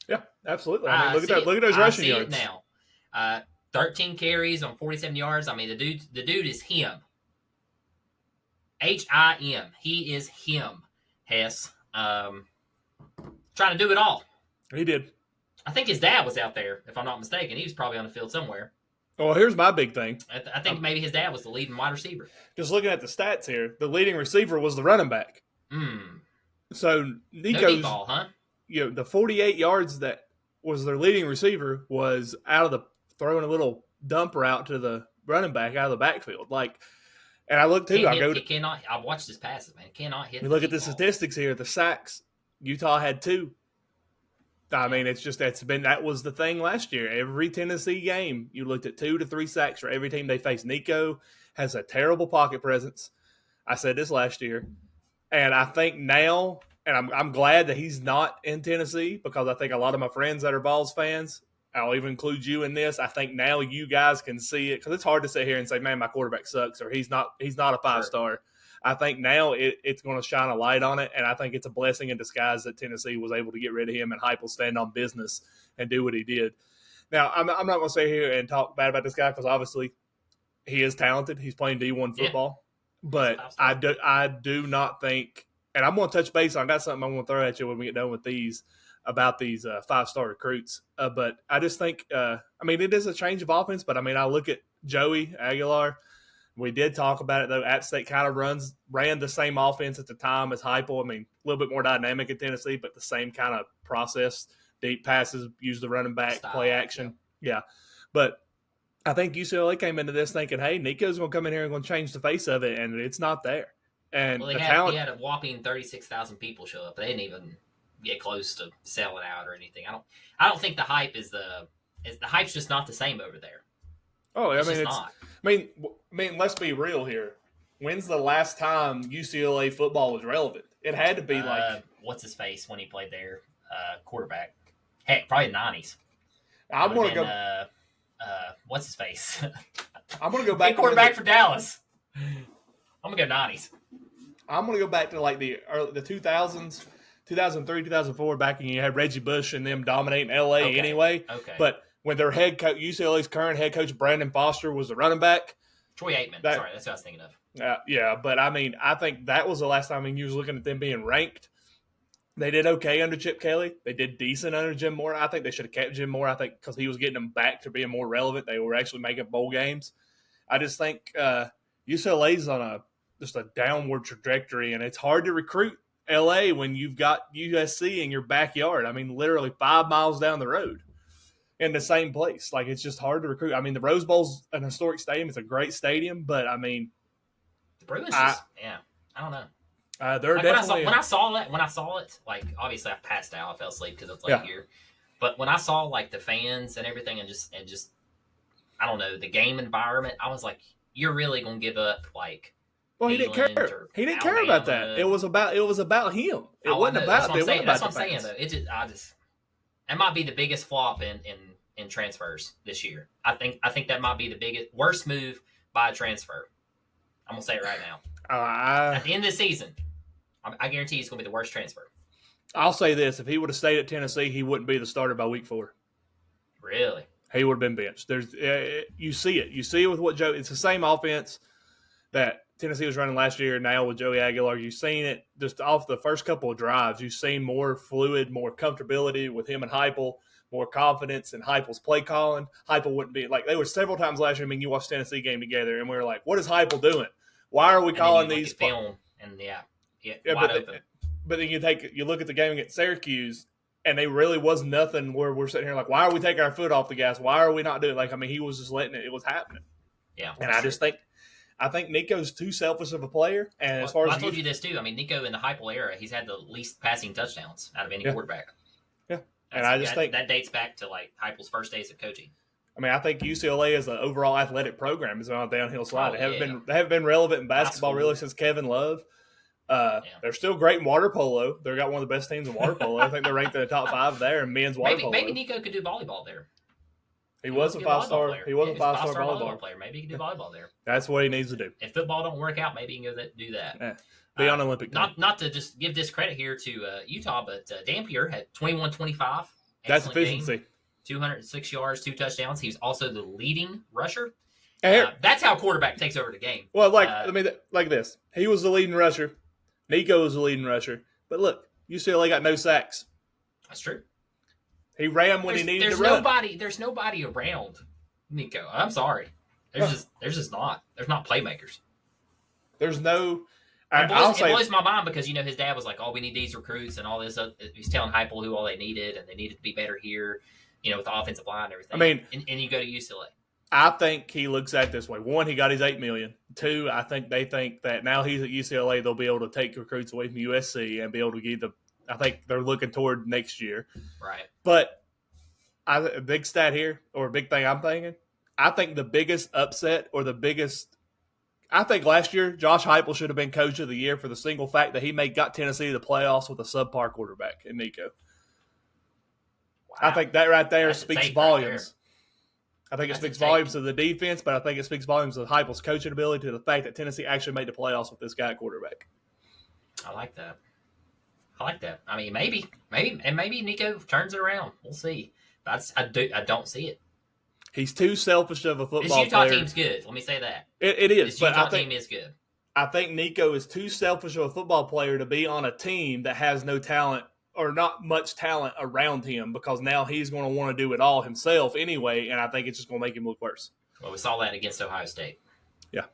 Yeah, absolutely. I mean, look at those rushing yards. I see it now. 13 carries on 47 yards. I mean, the dude is him. H-I-M. He is him, Hess. Trying to do it all. He did. I think his dad was out there, if I'm not mistaken. He was probably on the field somewhere. Well, here's my big thing. I think maybe his dad was the leading wide receiver. Just looking at the stats here, the leading receiver was the running back. So Nico's, no deep ball, huh? The 48 yards that was their leading receiver was out of the throwing a little dump route to the running back out of the backfield. And I look too. I've watched his passes, man. Cannot hit. You look at the statistics here. The sacks, Utah had 2. I mean, that was the thing last year. Every Tennessee game, you looked at 2 to 3 sacks for every team they faced. Nico has a terrible pocket presence. I said this last year, and I think now, and I'm glad that he's not in Tennessee, because I think a lot of my friends that are Vols fans, I'll even include you in this. I think now you guys can see it, because it's hard to sit here and say, "Man, my quarterback sucks," or he's not a 5-star. Sure. I think now it's going to shine a light on it, and I think it's a blessing in disguise that Tennessee was able to get rid of him and Heupel stand on business and do what he did. Now, I'm not going to sit here and talk bad about this guy, because obviously he is talented. He's playing D1 football. Yeah. But I do not think – and I'm going to touch base on – I got something I'm going to throw at you when we get done with these about these 5-star recruits. But I just think it is a change of offense, but, I look at Joey Aguilar – we did talk about it, though. App State kind of ran the same offense at the time as Heupel. A little bit more dynamic in Tennessee, but the same kind of process. Deep passes, use the running back, style, play action. Yeah. But I think UCLA came into this thinking, hey, Nico's going to come in here and going to change the face of it, and it's not there. And Well, the he talent. had a whopping 36,000 people show up. They didn't even get close to selling out or anything. I don't think the hype the hype's just not the same over there. Oh, It's not. I mean, let's be real here. When's the last time UCLA football was relevant? It had to be what's his face when he played there, quarterback. Heck, probably '90s. I'm going to go. What's his face? I'm going to go back. Quarterback for Dallas. I'm going to go '90s. I'm going to go back to like the 2000s, 2003, 2004, back when you had Reggie Bush and them dominating LA anyway. Okay. But when their head coach, UCLA's current head coach, Brandon Foster, was the running back. Troy Aikman. Sorry, that's what I was thinking of. Yeah, but I mean, I think that was the last time you was looking at them being ranked. They did okay under Chip Kelly. They did decent under Jim Moore. I think they should have kept Jim Moore. I think because he was getting them back to being more relevant. They were actually making bowl games. I just think UCLA's on just a downward trajectory, and it's hard to recruit LA when you've got USC in your backyard. I mean, literally 5 miles down the road in the same place. Like, it's just hard to recruit. I mean, the Rose Bowl's an historic stadium. It's a great stadium, but I mean, the Bruins I don't know. They're like definitely when I saw it, like obviously I passed out, I fell asleep because it's late here. But when I saw like the fans and everything, and just I don't know, the game environment, I was like, you're really gonna give up like. Well, he didn't care. He didn't care about that. It was about him. It wasn't about. That's what I'm saying though. That might be the biggest flop in transfers this year. I think that might be the worst move by a transfer. I'm gonna say it right now. At the end of the season, I guarantee it's gonna be the worst transfer. I'll say this: if he would have stayed at Tennessee, he wouldn't be the starter by week 4. Really? He would have been benched. You see it. You see it with what Joe. It's the same offense that Tennessee was running last year. Now with Joey Aguilar, you've seen it just off the first couple of drives. You've seen more fluid, more comfortability with him and Heupel, more confidence in Heupel's play calling. Heupel wouldn't be like, there were several times last year. I mean, you watched Tennessee game together, and we were like, "What is Heupel doing? Why are we calling these?" Film and wide open. But then you look at the game against Syracuse, and they really was nothing. Where we're sitting here like, why are we taking our foot off the gas? Why are we not doing like? I mean, he was just letting it. It was happening. Yeah, and I think Nico's too selfish of a player. And as far as I told you this too. I mean, Nico in the Heupel era, he's had the least passing touchdowns out of any quarterback. Yeah, and I just think that dates back to like Heupel's first days of coaching. I mean, I think UCLA as an overall athletic program is on a downhill slide. They haven't been relevant in basketball really since Kevin Love. They're still great in water polo. They've got one of the best teams in water polo. I think they're ranked in the top 5 there in men's water polo. Maybe Nico could do volleyball there. He was a 5-star. He was a 5-star volleyball player. Maybe he can do volleyball there. That's what he needs to do. If football don't work out, maybe he can go do that. Yeah. Be on Olympic team. Not to just give discredit here to Utah, but Dampier had 21-25. That's efficiency. Game, 206 yards, 2 touchdowns. He's also the leading rusher. That's how a quarterback takes over the game. Well, like this. He was the leading rusher. Nico was the leading rusher. But look, UCLA got no sacks. That's true. He ran when he needed to run. There's nobody around Nico. I'm sorry. There's just not. There's not playmakers. There's no. It blows my mind because his dad was like, "Oh, we need these recruits and all this." He's telling Heupel who all they needed, and they needed to be better here, with the offensive line and everything. I mean, and you go to UCLA. I think he looks at it this way: 1, he got his $8 million. 2, I think they think that now he's at UCLA, they'll be able to take recruits away from USC and be able to give the. I think they're looking toward next year, right? But a big stat here, or a big thing I'm thinking. I think the biggest upset or the biggest. I think last year Josh Heupel should have been coach of the year for the single fact that he got Tennessee to the playoffs with a subpar quarterback in Nico. Wow. I think that right there speaks volumes. I think it speaks volumes to the defense, but I think it speaks volumes of Heupel's coaching ability to the fact that Tennessee actually made the playoffs with this guy at quarterback. I like that. I mean, maybe Nico turns it around. We'll see. But I don't see it. He's too selfish of a football player. This Utah team's good. Let me say that. It is. This Utah team is good. I think Nico is too selfish of a football player to be on a team that has no talent or not much talent around him, because now he's going to want to do it all himself anyway, and I think it's just going to make him look worse. Well, we saw that against Ohio State. Yeah.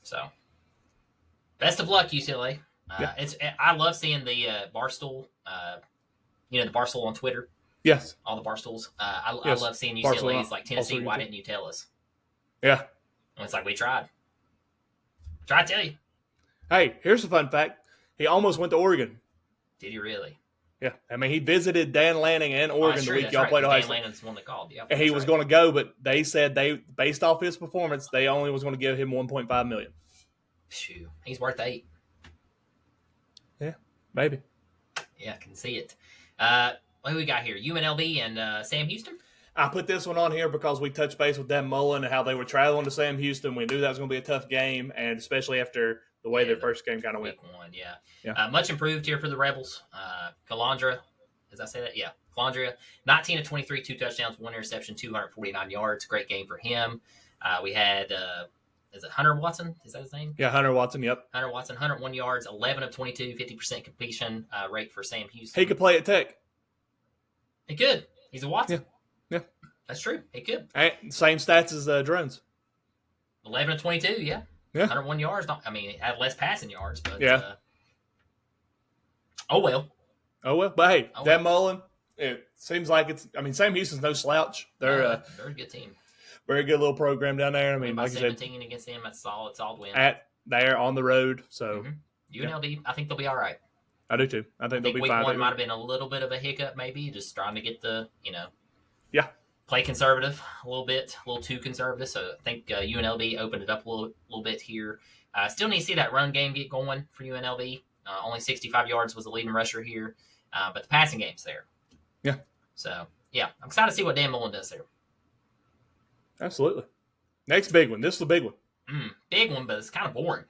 So, best of luck, UCLA. I love seeing the Barstool, the Barstool on Twitter. Yes. All the Barstools. I love seeing UCLA's like Tennessee. Why didn't you tell us? Yeah. And it's like, we tried. Try to tell you. Hey, here's a fun fact. He almost went to Oregon. Did he really? Yeah. I mean, he visited Dan Lanning and Oregon the week that's y'all right. played Ohio Dan State. Lanning's the one that called. Yeah, And he was going to go, but they said based off his performance, they only was going to give him $1.5 million. Phew, he's worth 8. Yeah, maybe. Yeah, I can see it. What do we got here? UNLV and Sam Houston? I put this one on here because we touched base with Dan Mullen and how they were traveling to Sam Houston. We knew that was going to be a tough game, and especially after the way their first game kind of went. Week 1, yeah. Much improved here for the Rebels. Calandra, as I say that? Yeah. Calandria, 19 of 23, 2 touchdowns, 1 interception, 249 yards. Great game for him. We had, is it Hunter Watson? Is that his name? Yeah, Hunter Watson, yep. Hunter Watson, 101 yards, 11 of 22, 50% completion rate for Sam Houston. He could play at Tech. He could. He's a Watson. Yeah. That's true. He could. And same stats as Drones. 11 of 22, yeah. 101 yards. He had less passing yards, but oh well. But hey, Dan Mullen, it seems like Sam Houston's no slouch. They're a good team. Very good little program down there. I mean, like 17 you said, against them, that's solid win. There on the road, so UNLV, I think they'll be all right. I do too. I think they'll be week fine. Week 1 might have been a little bit of a hiccup, maybe just trying to get the play conservative a little too conservative. So I think UNLV opened it up a little bit here. Still need to see that run game get going for UNLV. Only 65 yards was the leading rusher here, but the passing game's there. Yeah. So I'm excited to see what Dan Mullen does there. Absolutely. Next big one. This is the big one. Big one, but it's kind of boring.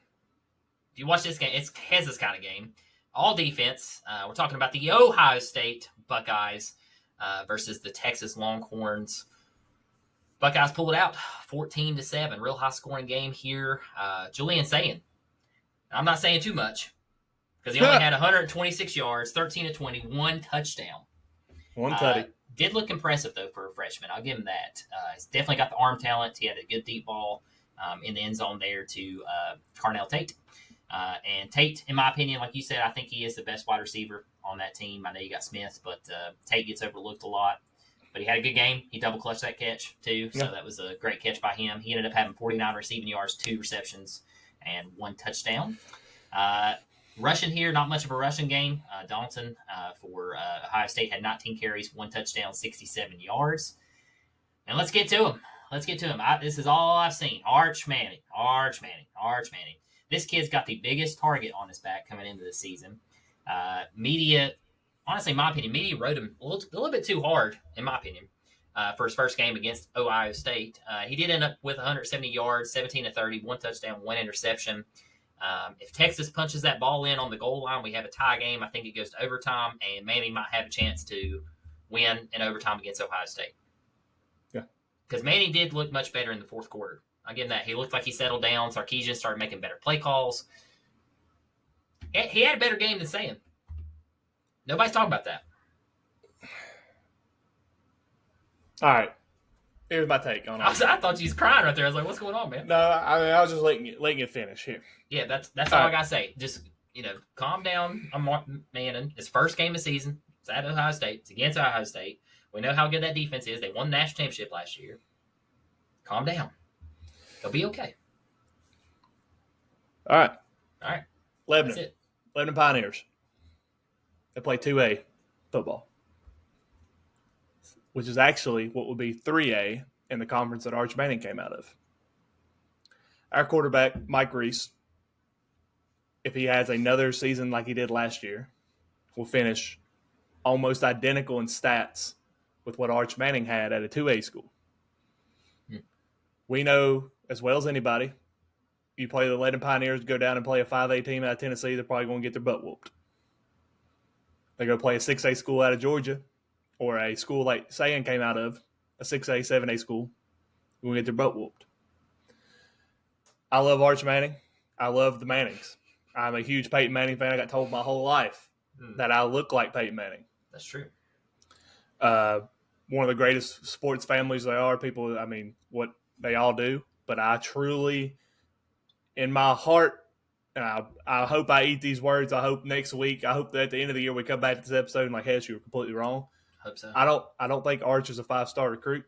If you watch this game, it has this kind of game. All defense. We're talking about the Ohio State Buckeyes versus the Texas Longhorns. Buckeyes pulled it out 14-7. Real high scoring game here. Julian saying, I'm not saying too much because he only had 126 yards, 13 of 20, 1 touchdown. One tutty. Did look impressive, though, for a freshman. I'll give him that. He's definitely got the arm talent. He had a good deep ball in the end zone there to Carnell Tate. And Tate, in my opinion, like you said, I think he is the best wide receiver on that team. I know you got Smith, but Tate gets overlooked a lot. But he had a good game. He double-clutched that catch, too, so that was a great catch by him. He ended up having 49 receiving yards, 2 receptions, and 1 touchdown. Rushing here, not much of a rushing game. Donaldson for Ohio State had 19 carries, 1 touchdown, 67 yards. And let's get to him. This is all I've seen. Arch Manning. This kid's got the biggest target on his back coming into the season. Media, honestly, in my opinion, media wrote him a little bit too hard, in my opinion, for his first game against Ohio State. He did end up with 170 yards, 17 of 30, 1 touchdown, 1 interception. If Texas punches that ball in on the goal line, we have a tie game. I think it goes to overtime, and Manning might have a chance to win in overtime against Ohio State. Yeah. Because Manning did look much better in the fourth quarter. I give him that. He looked like he settled down. Sarkisian started making better play calls. He had a better game than Sam. Nobody's talking about that. All right. Here's my take on it. I thought you was crying right there. I was like, what's going on, man? No, I was just letting you finish here. Yeah, that's all I got to say. Just, calm down. I'm Manning. His first game of the season. It's at Ohio State. It's against Ohio State. We know how good that defense is. They won the national championship last year. Calm down. They'll be okay. All right. Lebanon. That's it. Lebanon Pioneers. They play 2A football, which is actually what would be 3A in the conference that Arch Manning came out of. Our quarterback, Mike Reese, if he has another season like he did last year, will finish almost identical in stats with what Arch Manning had at a 2A school. We know as well as anybody, you play the Lebanon Pioneers, go down and play a 5A team out of Tennessee, they're probably going to get their butt whooped. They go play a 6A school out of Georgia, or a school like Sayan came out of, a 6A, 7A school, we're going to get their butt whooped. I love Arch Manning. I love the Mannings. I'm a huge Peyton Manning fan. I got told my whole life that I look like Peyton Manning. That's true. One of the greatest sports families they are. People, what they all do. But I truly, in my heart, and I hope I eat these words. I hope next week, I hope that at the end of the year we come back to this episode and like, Hess, you were completely wrong. Hope so. I don't think Arch is a 5-star recruit.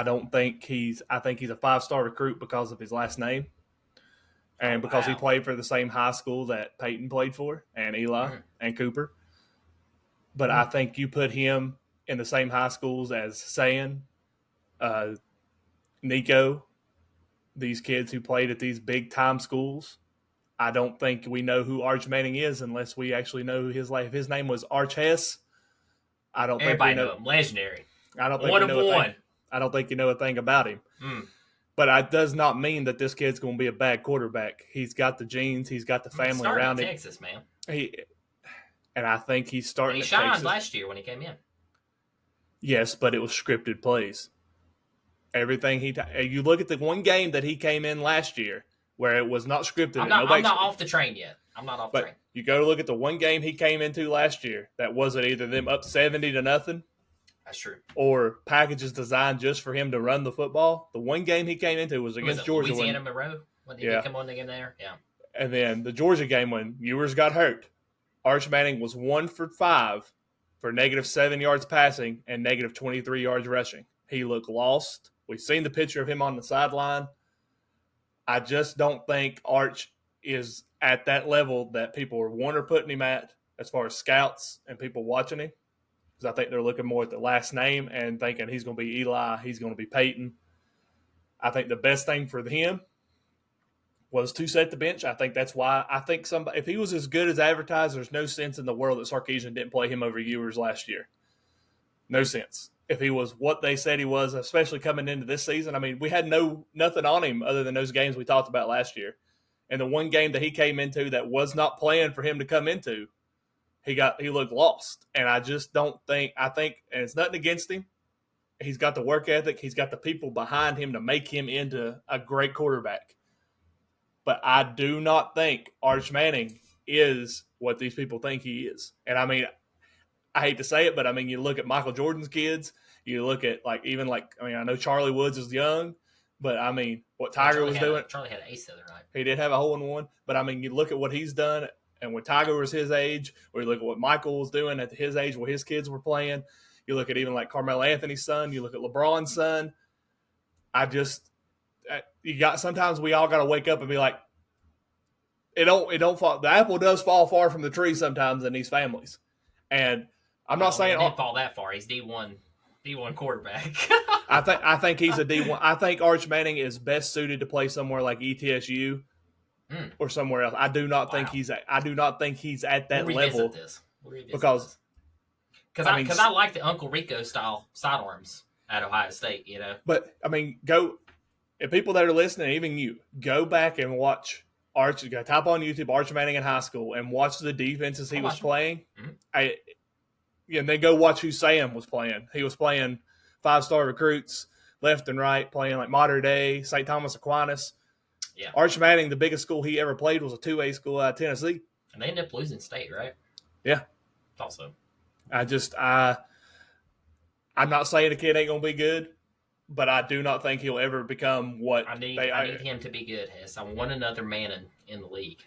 I think he's a 5-star recruit because of his last name. And because he played for the same high school that Peyton played for, and Eli and Cooper. But I think you put him in the same high schools as Sayan, Nico, these kids who played at these big-time schools. I don't think we know who Arch Manning is unless we actually know who his life. If his name was Arch Hess, I don't Everybody think we know him. Legendary. I don't think One you know of a one. thing. I don't think you know a thing about him. But it does not mean that this kid's going to be a bad quarterback. He's got the genes. He's got the family around him. Texas, man. And I think he's starting. And he shined last year when he came in. Yes, but it was scripted plays. Everything you look at the one game that he came in last year where it was not scripted. I'm not off the train yet. I'm not off the train. You go to look at the one game he came into last year that wasn't either them up 70-0. That's true. Or packages designed just for him to run the football. The one game he came into was against Georgia. Louisiana Monroe? When he come on again there? Yeah. And then the Georgia game when Ewers got hurt. Arch Manning was 1 for 5 for -7 yards passing and -23 yards rushing. He looked lost. We've seen the picture of him on the sideline. I just don't think Arch is at that level that people are putting him at as far as scouts and people watching him. Because I think they're looking more at the last name and thinking he's going to be Eli, he's going to be Peyton. I think the best thing for him was to set the bench. I think that's why if he was as good as advertised, there's no sense in the world that Sarkisian didn't play him over Ewers last year. No sense. If he was what they said he was, especially coming into this season, I mean, we had nothing on him other than those games we talked about last year. And the one game that he came into that was not planned for him to come into, he looked lost. And I just don't think – and it's nothing against him. He's got the work ethic. He's got the people behind him to make him into a great quarterback. But I do not think Arch Manning is what these people think he is. And, I mean, I hate to say it, but, I mean, you look at Michael Jordan's kids. You look at, I know Charlie Woods is young. But, I mean, what Tiger was doing. Charlie had an ace the other night. He did have a hole-in-one. But, I mean, you look at what he's done. And when Tiger was his age, or you look at what Michael was doing at his age where his kids were playing, you look at even like Carmelo Anthony's son, you look at LeBron's son. Sometimes we all got to wake up and be like, it don't fall. The apple does fall far from the tree sometimes in these families. And I'm not saying he didn't fall that far. He's D1 quarterback. I think he's a D1. I think Arch Manning is best suited to play somewhere like ETSU. Or somewhere else. I do not think he's at that level. Because I like the Uncle Rico style sidearms at Ohio State, you know. But I mean, if people that are listening, even you, go back and watch Arch. Go type on YouTube Arch Manning in high school and watch the defenses he was playing. And then go watch who Sam was playing. He was playing 5-star recruits left and right, playing like Mater Dei, St. Thomas Aquinas. Yeah. Arch Manning, the biggest school he ever played was a 2A school out of Tennessee. And they ended up losing state, right? Yeah. Also. I'm not saying the kid ain't going to be good, but I do not think he'll ever become what I need him to be good, Hess. I want another man in the league.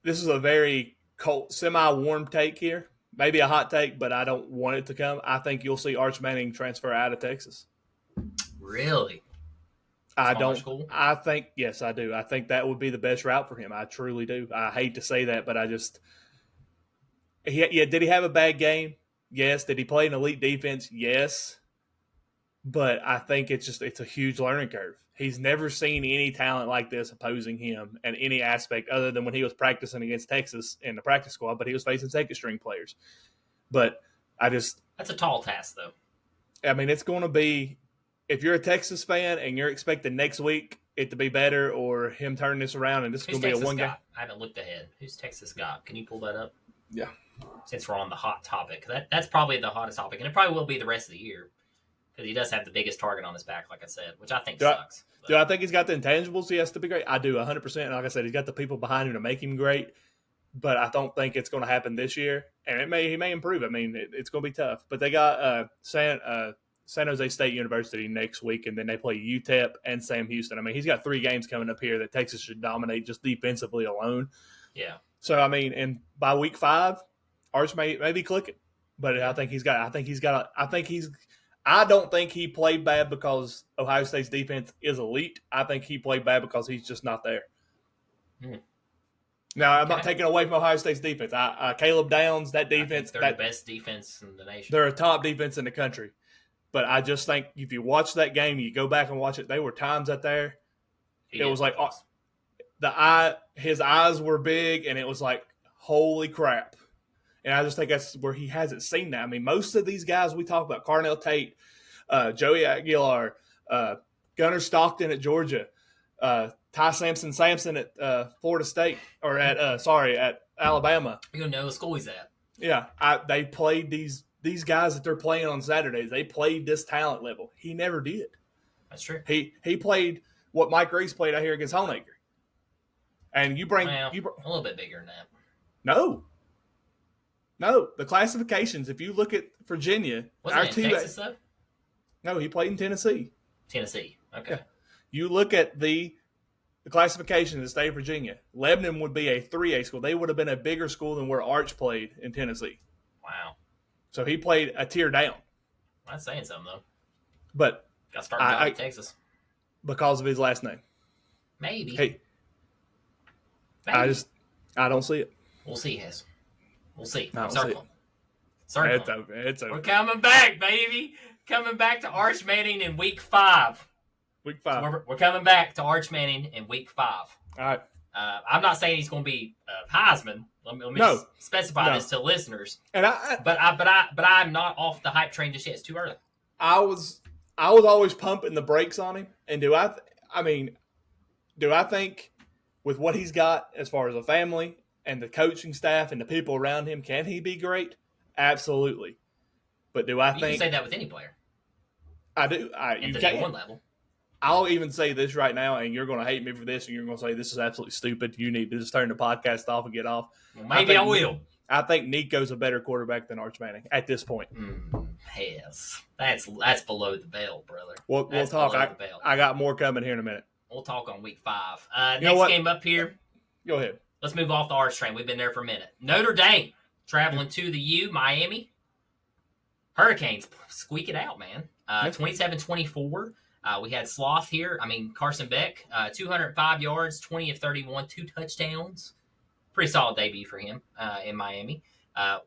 This is a very cold, semi-warm take here. Maybe a hot take, but I don't want it to come. I think you'll see Arch Manning transfer out of Texas. Really? School? I think, yes, I do. I think that would be the best route for him. I truly do. I hate to say that, but did he have a bad game? Yes. Did he play an elite defense? Yes. But I think it's a huge learning curve. He's never seen any talent like this opposing him in any aspect other than when he was practicing against Texas in the practice squad, but he was facing second-string players. But that's a tall task, though. I mean, it's going to be – if you're a Texas fan and you're expecting next week it to be better or him turning this around and this is going to be a one game. I haven't looked ahead. Who's Texas got? Can you pull that up? Yeah. Since we're on the hot topic. That's probably the hottest topic, and it probably will be the rest of the year because he does have the biggest target on his back, like I said, which I think sucks. Do I think he's got the intangibles he has to be great? I do, 100%. And like I said, he's got the people behind him to make him great, but I don't think it's going to happen this year. And he may improve. I mean, it's going to be tough. But they got San Jose State University next week, and then they play UTEP and Sam Houston. I mean, he's got 3 games coming up here that Texas should dominate just defensively alone. Yeah. So, I mean, and by week 5, Arch may be clicking. But I think I don't think he played bad because Ohio State's defense is elite. I think he played bad because he's just not there. Now, I'm not taking away from Ohio State's defense. Caleb Downs, that defense. They're the best defense in the nation. They're a top defense in the country. But I just think if you watch that game, you go back and watch it, there were times out there, it was like his eyes were big, and it was like, holy crap. And I just think that's where he hasn't seen that. I mean, most of these guys we talk about, Carnell Tate, Joey Aguilar, Gunnar Stockton at Georgia, Ty Sampson at Florida State, or at Alabama. You don't know what school he's at. Yeah, they played these guys that they're playing on Saturdays. They played this talent level. He never did. That's true. He played what Mike Reese played out here against Honaker. And you bring a little bit bigger than that. No, the classifications. If you look at Virginia, wasn't it in Texas though? No, he played in Tennessee. Okay. Yeah. You look at the classification in the state of Virginia. Lebanon would be a 3A school. They would have been a bigger school than where Arch played in Tennessee. Wow. So he played a tier down. That's saying something though. But got started in Texas because of his last name. Maybe. Hey, I don't see it. We'll see, Hess. We'll see. Circle. It's over. We're coming back, baby. Coming back to Arch Manning in week 5. Week 5. So we're coming back to Arch Manning in week 5. All right. I'm not saying he's going to be Heisman. Let me specify this to listeners. And but I'm not off the hype train just yet. It's too early. I was always pumping the brakes on him. And do I think with what he's got as far as a family and the coaching staff and the people around him, can he be great? Absolutely. But do I think... You can say that with any player. I do. At the day one level. I'll even say this right now, and you're going to hate me for this, and you're going to say this is absolutely stupid. You need to just turn the podcast off and get off. Well, maybe I will. I think Nico's a better quarterback than Arch Manning at this point. Yes. That's below the belt, brother. We'll talk. I got more coming here in a minute. We'll talk on week 5. Next game up here. Go ahead. Let's move off the Arch train. We've been there for a minute. Notre Dame traveling to the U, Miami. Hurricanes squeak it out, man. 27-24. We had Sloth here. Carson Beck, 205 yards, 20 of 31, 2 touchdowns. Pretty solid debut for him in Miami. I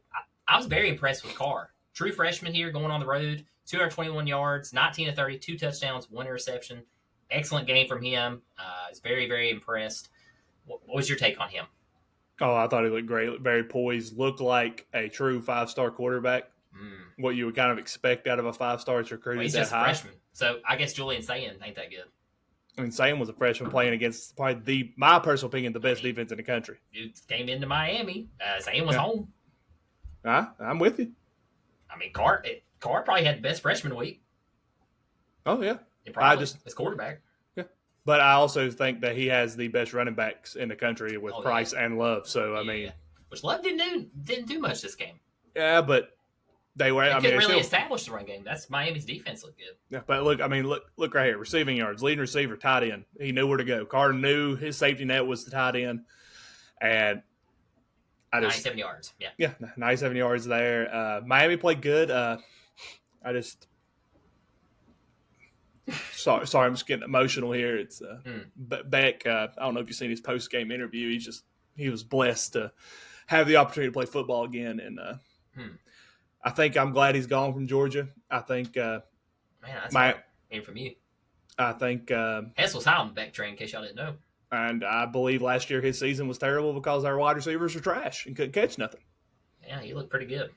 was very impressed with Carr. True freshman here going on the road, 221 yards, 19 of 30, 2 touchdowns, 1 interception. Excellent game from him. I was very, very impressed. What was your take on him? Oh, I thought he looked great. Very poised. Looked like a true 5-star quarterback. What you would kind of expect out of a 5-star recruit. Well, he's just a freshman. So I guess Julian Sayin ain't that good. Sayin was a freshman playing against probably my personal opinion, the best defense in the country. Dude came into Miami. Sayin was home. I'm with you. Carr probably had the best freshman week. Oh, yeah. His quarterback. Yeah. But I also think that he has the best running backs in the country with Price and Love. So, Which Love didn't do much this game. Yeah, but they were. They couldn't really establish the run game. That's Miami's defense looked good. Yeah, but look right here. Receiving yards, leading receiver, tight end. He knew where to go. Carr knew his safety net was the tight end, and 97 yards. Yeah, 97 yards there. Miami played good. Sorry, I'm just getting emotional here. It's Beck. I don't know if you've seen his post game interview. He was blessed to have the opportunity to play football again, and I think I'm glad he's gone from Georgia. I think that's from you. I think Hess was high on the Beck train, in case y'all didn't know. And I believe last year his season was terrible because our wide receivers were trash and couldn't catch nothing. Yeah, he looked pretty good.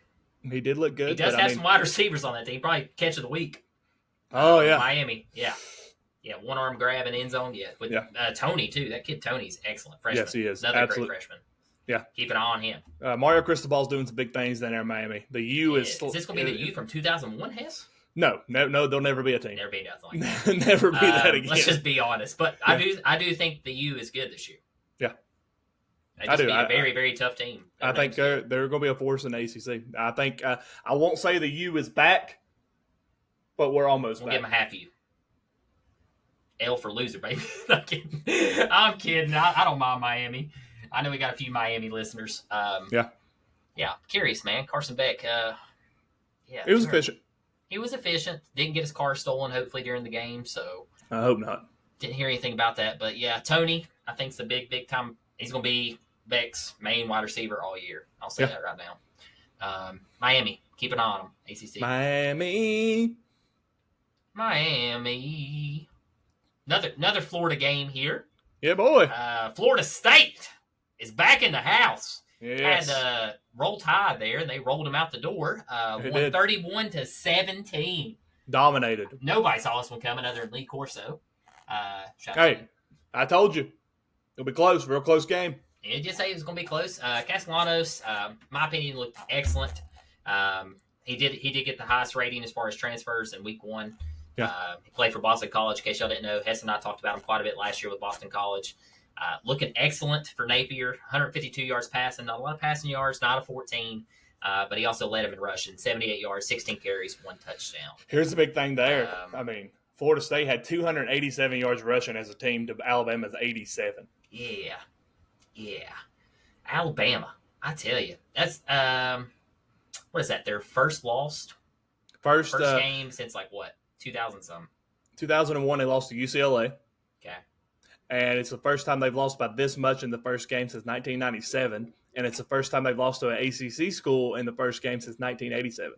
He did look good. He does have some wide receivers on that team. Probably catch of the week. Oh, yeah. Miami, yeah. Yeah, one-arm grab in end zone, With Tony, too. That kid Tony's excellent freshman. Yes, he is. Another great freshman. Yeah. Keep an eye on him. Mario Cristobal's doing some big things down there in Miami. The U is... Is this going to be the U from 2001, Hess? No, they'll never be a team. Never be nothing like that. Never be that again. Let's just be honest. But I do think the U is good this year. Yeah. They just be a very, very tough team. I think they're going to be a force in the ACC. I think I won't say the U is back, but we're almost back. We'll give them a half U. L for loser, baby. I'm kidding. I'm kidding. I don't mind Miami. I know we got a few Miami listeners. Yeah. Curious, man. Carson Beck. It was efficient. He was efficient. Didn't get his car stolen, hopefully, during the game. So I hope not. didn't hear anything about that. But yeah, Tony, I think it's a big time. He's going to be Beck's main wide receiver all year. I'll say that right now. Miami, keep an eye on them. ACC. Miami. Another Florida game here. Yeah, boy. Florida State is back in the house. Yes. Had Roll Tide there, and they rolled them out the door. They Won did. 31-17. Dominated. Nobody saw this one coming other than Lee Corso. Hey, I told you. It'll be close. Real close game. It just say it was going to be close. Castellanos, my opinion, looked excellent. He did get the highest rating as far as transfers in week 1. Yeah. He played for Boston College. In case y'all didn't know, Hess and I talked about him quite a bit last year with Boston College. Looking excellent for Napier. 152 yards passing. Not a lot of passing yards. Not a 14. But he also led him in rushing. 78 yards, 16 carries, 1 touchdown. Here's the big thing there. Florida State had 287 yards rushing as a team to Alabama's 87. Yeah. Alabama, I tell you. That's, what is that, their first loss? First game since, 2000-something? 2001, they lost to UCLA. Okay. And it's the first time they've lost by this much in the first game since 1997. And it's the first time they've lost to an ACC school in the first game since 1987.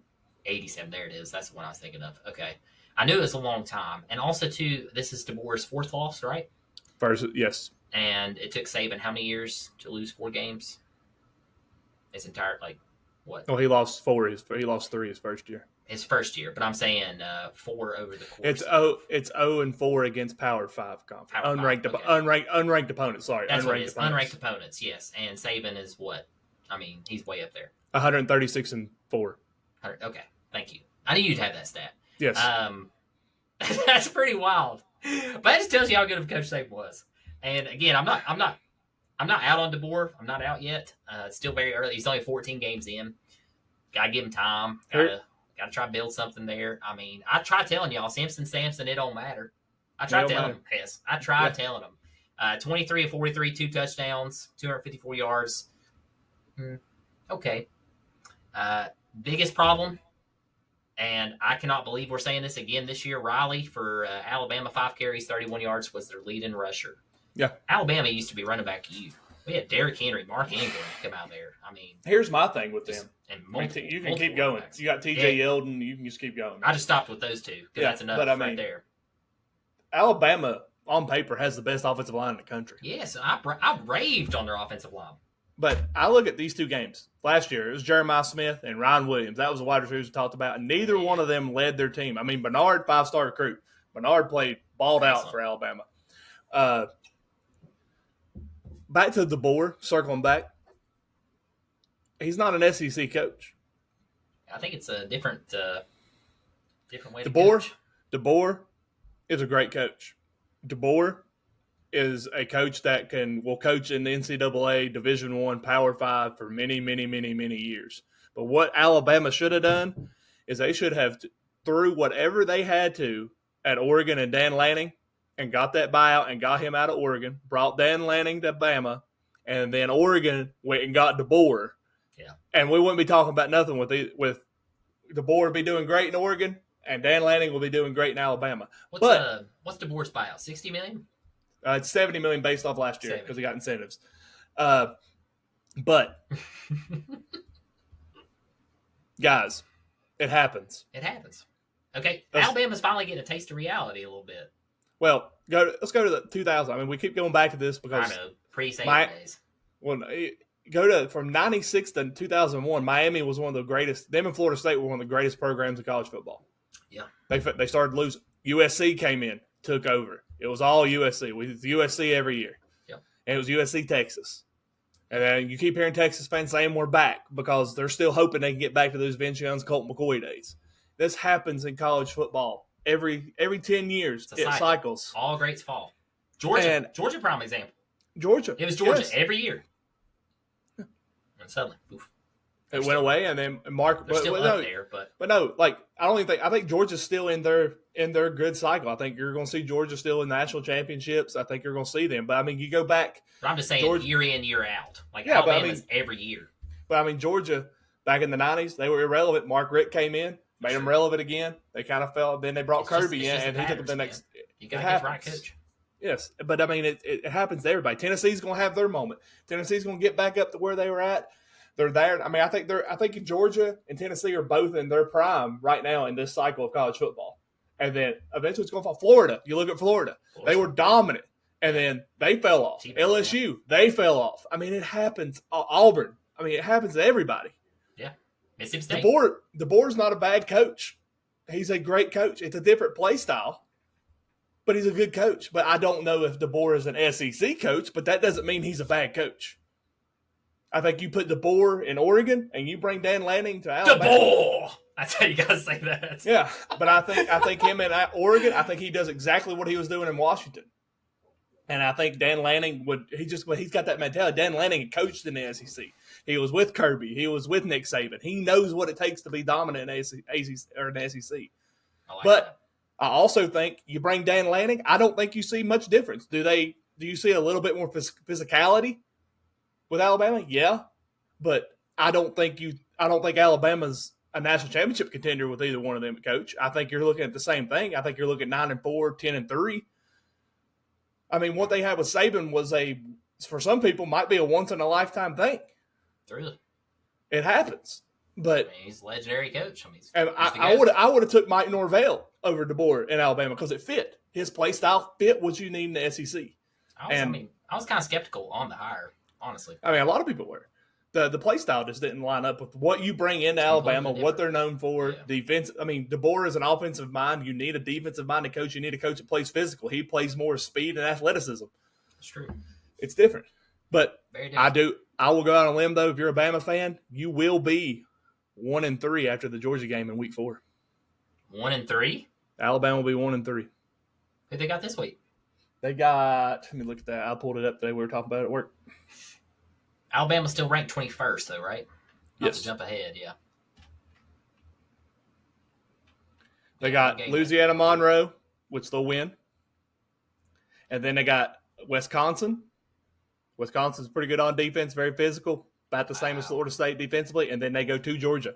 87, there it is. That's the one I was thinking of. Okay. I knew it was a long time. And also, too, this is DeBoer's 4th loss, right? First, yes. And it took Saban how many years to lose 4 games? His entire, what? Well, he lost 4. He lost 3 his first year. His first year, but I'm saying 4 over the course. It's 0-4 against Power 5 conference. Unranked opponents. Sorry, that's what it is. Unranked opponents. Yes, and Saban is what? I mean, he's way up there. 136-4. Okay, thank you. I knew you'd have that stat. Yes. That's pretty wild. But that just tells you how good of a coach Saban was. And again, I'm not out on DeBoer. I'm not out yet. It's still very early. He's only 14 games in. Gotta give him time. Gotta try to build something there. I mean, I try telling y'all, Samson, it don't matter. I try telling him, Hess. I try telling him. 23 of 43, 2 touchdowns, 254 yards. Okay. Biggest problem, and I cannot believe we're saying this again this year, Riley for Alabama, 5 carries, 31 yards, was their leading rusher. Yeah. Alabama used to be running back you. We had Derrick Henry, Mark Ingram come out there. I mean, here's my thing with them. And you can keep going. You got TJ Yeldon. You can just keep going. I just stopped with those 2 because that's enough right there. Alabama, on paper, has the best offensive line in the country. Yes, I raved on their offensive line. But I look at these 2 games. Last year, it was Jeremiah Smith and Ryan Williams. That was the wide receivers we talked about. And neither one of them led their team. I mean, Bernard, 5-star recruit. Bernard balled out for Alabama. Back to DeBoer, circling back. He's not an SEC coach. I think it's a different way to coach. DeBoer is a great coach. DeBoer is a coach that will coach in the NCAA Division I Power 5 for many, many, many, many years. But what Alabama should have done is they should have threw whatever they had to at Oregon and Dan Lanning and got that buyout and got him out of Oregon, brought Dan Lanning to Bama, and then Oregon went and got DeBoer. Yeah. And we wouldn't be talking about nothing with DeBoer be doing great in Oregon, and Dan Lanning will be doing great in Alabama. What's DeBoer's buyout? $60 million? It's $70 million based off last year because he got incentives. But guys, it happens. It happens. Okay, Alabama's finally getting a taste of reality a little bit. Well, let's go to the 2000. I mean, we keep going back to this because I know pre-Saban days. Well, from 96 to 2001, Miami was one of the greatest. Them and Florida State were one of the greatest programs in college football. Yeah, they started losing. USC came in, took over. It was all USC. We was USC every year. Yeah, and it was USC Texas. And then you keep hearing Texas fans saying we're back because they're still hoping they can get back to those Vince Young's, Colt McCoy days. This happens in college football. Every 10 years, it cycles. All greats fall. Georgia, prime example. Georgia. It was Georgia every year. And suddenly, it went away, and then Mark. They're still up there, but no, I think Georgia's still in their good cycle. I think you're going to see Georgia still in national championships. I think you're going to see them. But I mean, you go back. But I'm just saying, year in, year out. Alabama's every year. But I mean, Georgia back in the '90s, they were irrelevant. Mark Richt came in. made them relevant again. They kind of fell. Then they brought Kirby in, and he took them the next. You got to get the right coach. Yes, but I mean, it happens to everybody. Tennessee's going to have their moment. Tennessee's going to get back up to where they were at. They're there. I mean, I think Georgia and Tennessee are both in their prime right now in this cycle of college football. And then eventually it's going to fall. Florida. You look at Florida. They were dominant, and then they fell off. LSU, they fell off. I mean, it happens. Auburn. I mean, it happens to everybody. Yeah. Mississippi State. DeBoer's not a bad coach. He's a great coach. It's a different play style. But he's a good coach. But I don't know if DeBoer is an SEC coach, but that doesn't mean he's a bad coach. I think you put DeBoer in Oregon and you bring Dan Lanning to Alabama. DeBoer! That's how you got to say that. Yeah, but I think him in Oregon, I think he does exactly what he was doing in Washington. And I think Dan Lanning he's got that mentality. Dan Lanning coached in the SEC. He was with Kirby. He was with Nick Saban. He knows what it takes to be dominant in the SEC. But I also think you bring Dan Lanning, I don't think you see much difference. Do you see a little bit more physicality with Alabama? Yeah. But I don't think Alabama's a national championship contender with either one of them, coach. I think you're looking at the same thing. I think you're looking at 9-4, 10-3. I mean, what they had with Saban was for some people, might be a once in a lifetime thing. Really? It happens. But I mean, he's a legendary coach. I would have took Mike Norvell over DeBoer in Alabama because it fit. His play style fit what you need in the SEC. I was kind of skeptical on the hire, honestly. I mean, a lot of people were. The play style just didn't line up with what you bring into Alabama, what they're known for. Yeah. Defense. I mean, DeBoer is an offensive mind. You need a defensive minded coach. You need a coach that plays physical. He plays more speed and athleticism. That's true. It's different. But very different. I will go out on a limb, though. If you're a Bama fan, you will be 1-3 after the Georgia game in week 4. 1-3? Alabama will be 1-3. Who they got this week? They got, let me look at that. I pulled it up today. We were talking about it at work. Alabama's still ranked 21st, though, right? Not to jump ahead, yeah. They got Louisiana Monroe, which they'll win. And then they got Wisconsin. Wisconsin's pretty good on defense, very physical, about the same as Florida State defensively. And then they go to Georgia.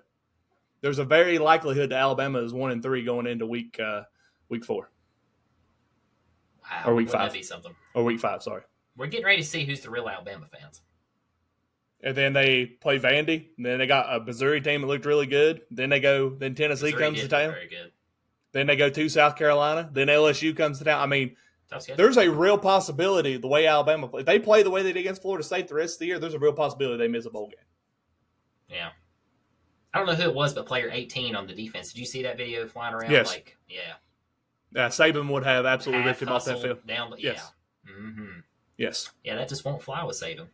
There's a very likelihood that Alabama is 1-3 going into week 4. Wow, or week 5. That'd be something. Or week 5, sorry. We're getting ready to see who's the real Alabama fans. And then they play Vandy. And then they got a Missouri team that looked really good. Then Tennessee comes to town. Very good. Then they go to South Carolina. Then LSU comes to town. I mean, there's a real possibility the way Alabama plays. If they play the way they did against Florida State the rest of the year, there's a real possibility they miss a bowl game. Yeah. I don't know who it was, but player 18 on the defense. Did you see that video flying around? Yes. Yeah, Saban would have absolutely ripped him off that field. Yes. Yeah. Mm-hmm. Yes. Yeah, that just won't fly with Saban.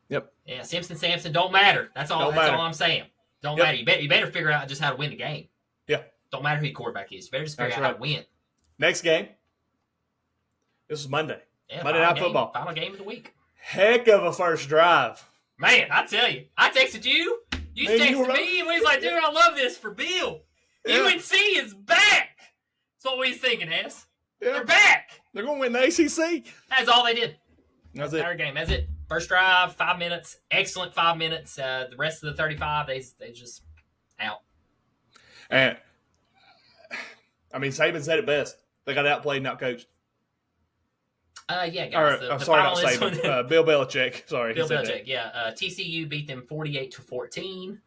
Yep. Yeah, Sampson don't matter. That's all I'm saying. Don't matter. You better figure out just how to win the game. Yeah. Don't matter who your quarterback is. You better just figure out how to win. Next game. This is Monday. Yeah, Monday Night Football. Final game of the week. Heck of a first drive. Man, I tell you. I texted you. You texted me, and we was like, dude, I love this for Bill. Yeah. UNC is back. That's what we was thinking, Hess. Yeah. They're back. They're going to win the ACC. That's all they did. That's it. Entire game. That's it. First drive, 5 minutes. Excellent 5 minutes. The rest of the 35, they just out. And, I mean, Saban said it best. They got outplayed, not coached. Yeah, guys. Sorry, not Saban. Bill Belichick. Sorry. Bill Belichick, yeah. TCU beat them 48-14.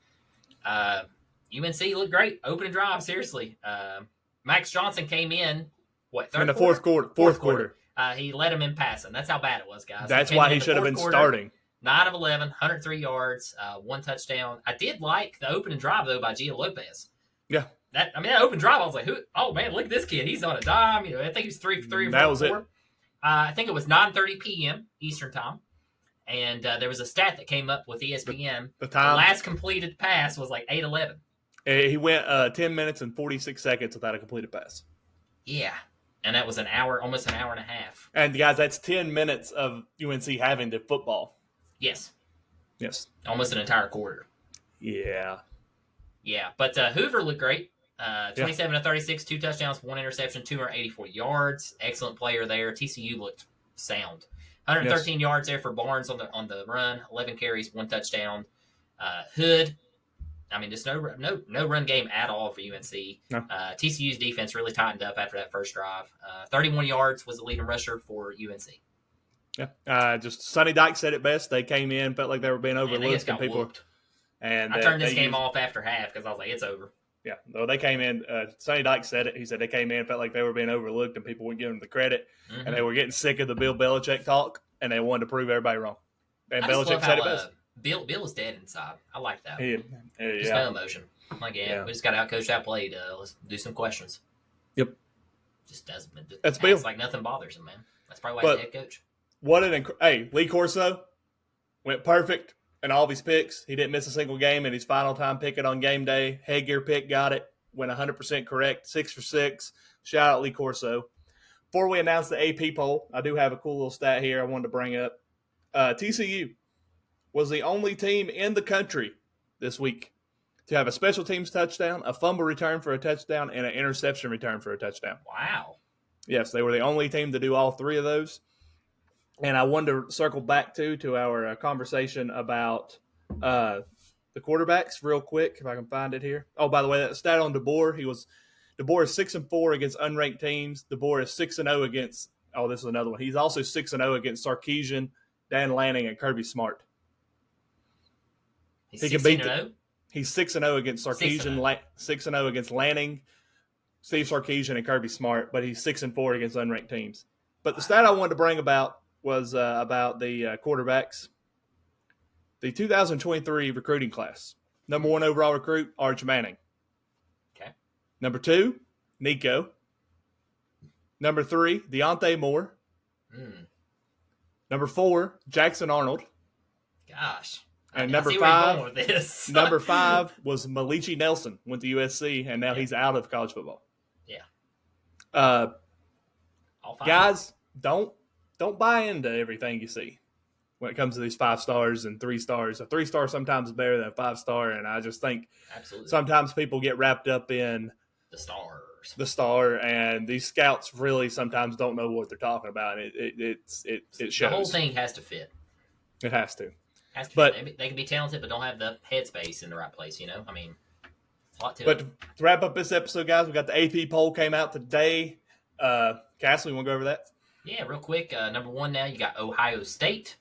UNC looked great. Opening drive, seriously. Max Johnson came in, in the fourth quarter. He led him in passing. That's how bad it was, guys. That's why he should have been starting. 9 of 11, 103 yards, 1 touchdown. I did like the opening drive, though, by Gio Lopez. Yeah. That opening drive, I was like, oh, man, look at this kid. He's on a dime. I think he's 3 for 3 or 4. That was it. I think it was 9:30 p.m. Eastern time. And there was a stat that came up with ESPN. The time. The last completed pass was like 8:11. He went 10 minutes and 46 seconds without a completed pass. Yeah. And that was almost an hour and a half. And, guys, that's 10 minutes of UNC having to football. Yes. Almost an entire quarter. Yeah. Yeah. But Hoover looked great. 27 of 36, 2 touchdowns, 1 interception, 284 yards. Excellent player there. TCU looked sound. 113 yards there for Barnes on the run. 11 carries, 1 touchdown. Hood, I mean, just no run game at all for UNC. No. TCU's defense really tightened up after that first drive. 31 yards was the leading rusher for UNC. Yeah. Just Sonny Dykes said it best. They came in, felt like they were being overlooked, Man, they just got and people. whooped. And I turned this game off after half because I was like, it's over. Yeah, no, they came in. Sonny Dykes said it. He said they came in, felt like they were being overlooked, and people wouldn't give them the credit, and they were getting sick of the Bill Belichick talk, and they wanted to prove everybody wrong. And Belichick said it best. Bill is dead inside. I like that. Just no emotion. Like, we just got outcoached, outplayed. Let's do some questions. Yep. Just doesn't. That's Bill. It's like nothing bothers him, man. That's probably why he's the head coach. What hey, Lee Corso went perfect in all of his picks. He didn't miss a single game in his final time picking on game day. Headgear pick got it. Went 100% correct. 6 for 6. Shout out Lee Corso. Before we announce the AP poll, I do have a cool little stat here I wanted to bring up. TCU was the only team in the country this week to have a special teams touchdown, a fumble return for a touchdown, and an interception return for a touchdown. Wow. Yes, they were the only team to do all three of those. And I wanted to circle back to our conversation about the quarterbacks real quick, if I can find it here. Oh, by the way, that stat on DeBoer, DeBoer is 6-4 against unranked teams. DeBoer is 6-0 against. Oh, this is another one. He's also 6-0 against Sarkisian, Dan Lanning, and Kirby Smart. He can beat them. He's 6-0 against Sarkisian, 6-0 against Lanning, Steve Sarkisian, and Kirby Smart, but he's 6-4 against unranked teams. But the stat I wanted to bring about was about the quarterbacks. The 2023 recruiting class. Number 1 overall recruit, Arch Manning. Okay. Number 2, Nico. Number 3, Deontay Moore. Number 4, Jackson Arnold. Gosh. And number 5, number 5 was Malichi Nelson, went to USC, and now he's out of college football. Yeah. Guys, don't buy into everything you see when it comes to these 5 stars and 3 stars. A 3-star sometimes is better than a 5-star, and I just think sometimes people get wrapped up in the star, and these scouts really sometimes don't know what they're talking about. It shows. The whole thing has to fit. It has to. But they can be talented, but don't have the headspace in the right place. I mean, a lot to it. But to wrap up this episode, guys, we got the AP poll came out today. Castle, you want to go over that? Yeah, real quick. Number 1 now, you got Ohio State,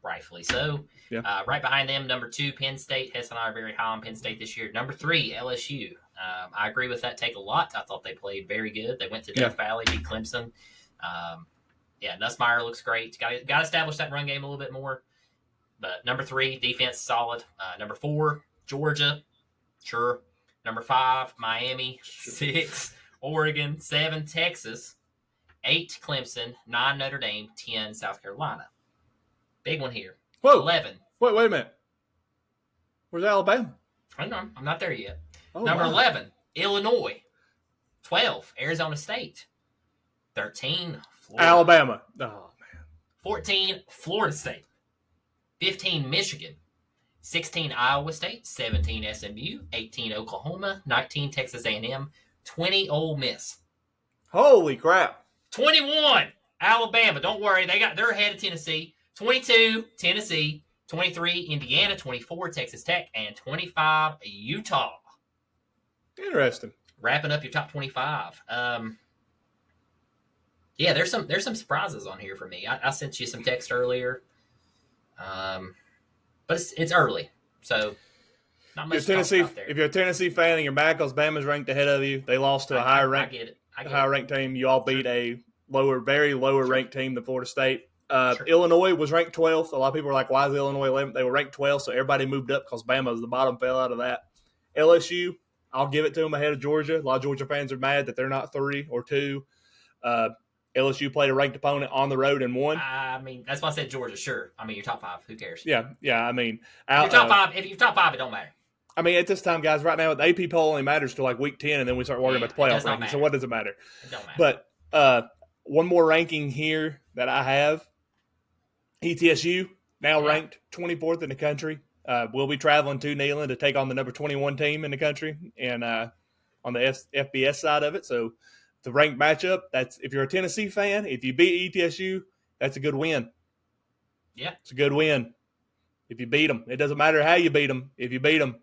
rightfully so. Yeah. Right behind them, number 2, Penn State. Hess and I are very high on Penn State this year. Number 3, LSU. I agree with that take a lot. I thought they played very good. They went to Death Valley, beat Clemson. Nussmeier looks great. Got to establish that run game a little bit more. But number 3, defense solid. Number 4, Georgia. Sure. Number 5, Miami. 6, Oregon. 7, Texas. 8, Clemson. 9, Notre Dame. 10, South Carolina. Big one here. Whoa. 11. Wait a minute. Where's Alabama? Hang on. I'm not there yet. Oh, Number wow. 11, Illinois. 12, Arizona State. 13, Florida. Alabama. Oh, man. 14, Florida State. 15, Michigan. 16, Iowa State. 17, SMU. 18, Oklahoma. 19, Texas A&M. 20, Ole Miss. Holy crap. 21, Alabama. Don't worry, they're ahead of Tennessee. 22, Tennessee. 23, Indiana. 24, Texas Tech. And 25, Utah. Interesting. Wrapping up your top 25. There's some surprises on here for me. I sent you some text earlier. But it's early, so not much. If you're a Tennessee fan and your Alabama's ranked ahead of you, they lost to a higher ranked team. You all beat a very lower ranked team than Florida State. Sure. Illinois was ranked 12th. A lot of people were like, "Why is Illinois 11th?" They were ranked 12th, so everybody moved up because Bama was the bottom, fell out of that. LSU, I'll give it to them ahead of Georgia. A lot of Georgia fans are mad that they're not 3 or 2. LSU played a ranked opponent on the road and won. I mean, that's why I said Georgia. Sure. I mean, you're top 5. Who cares? Yeah. I mean, if you're top 5, it don't matter. I mean, at this time, guys, right now, the AP poll only matters till like week 10, and then we start worrying about the playoff ranking. So what does it matter? It don't matter. But one more ranking here that I have: ETSU now ranked 24th in the country. We'll be traveling to Neyland to take on the number 21 team in the country, and on the FBS side of it. So the ranked matchup, that's if you're a Tennessee fan, if you beat ETSU, that's a good win. Yeah. It's a good win. If you beat them, it doesn't matter how you beat them. If you beat them,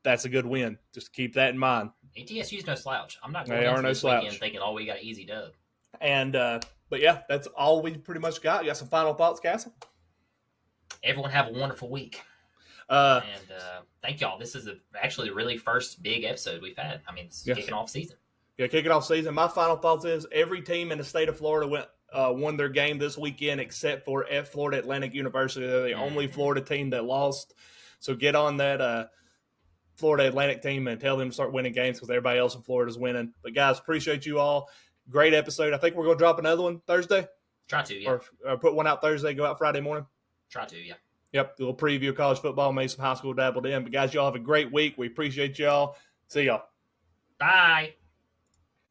that's a good win. Just keep that in mind. ETSU's no slouch. I'm not They going are into no this slouch. weekend thinking, oh, we got an easy dub. And but yeah, that's all we pretty much got. You got some final thoughts, Castle? Everyone have a wonderful week. And Thank y'all. This is actually the really first big episode we've had. I mean, it's kicking off season. Yeah, kicking off season. My final thoughts is every team in the state of Florida won their game this weekend except for at Florida Atlantic University. They're the only Florida team that lost. So get on that Florida Atlantic team and tell them to start winning games because everybody else in Florida is winning. But guys, appreciate you all. Great episode. I think we're going to drop another one Thursday. Try to, yeah. Or put one out Thursday, go out Friday morning. Try to, yeah. Yep, a little preview of college football, maybe some high school dabbled in. But guys, y'all have a great week. We appreciate y'all. See y'all. Bye.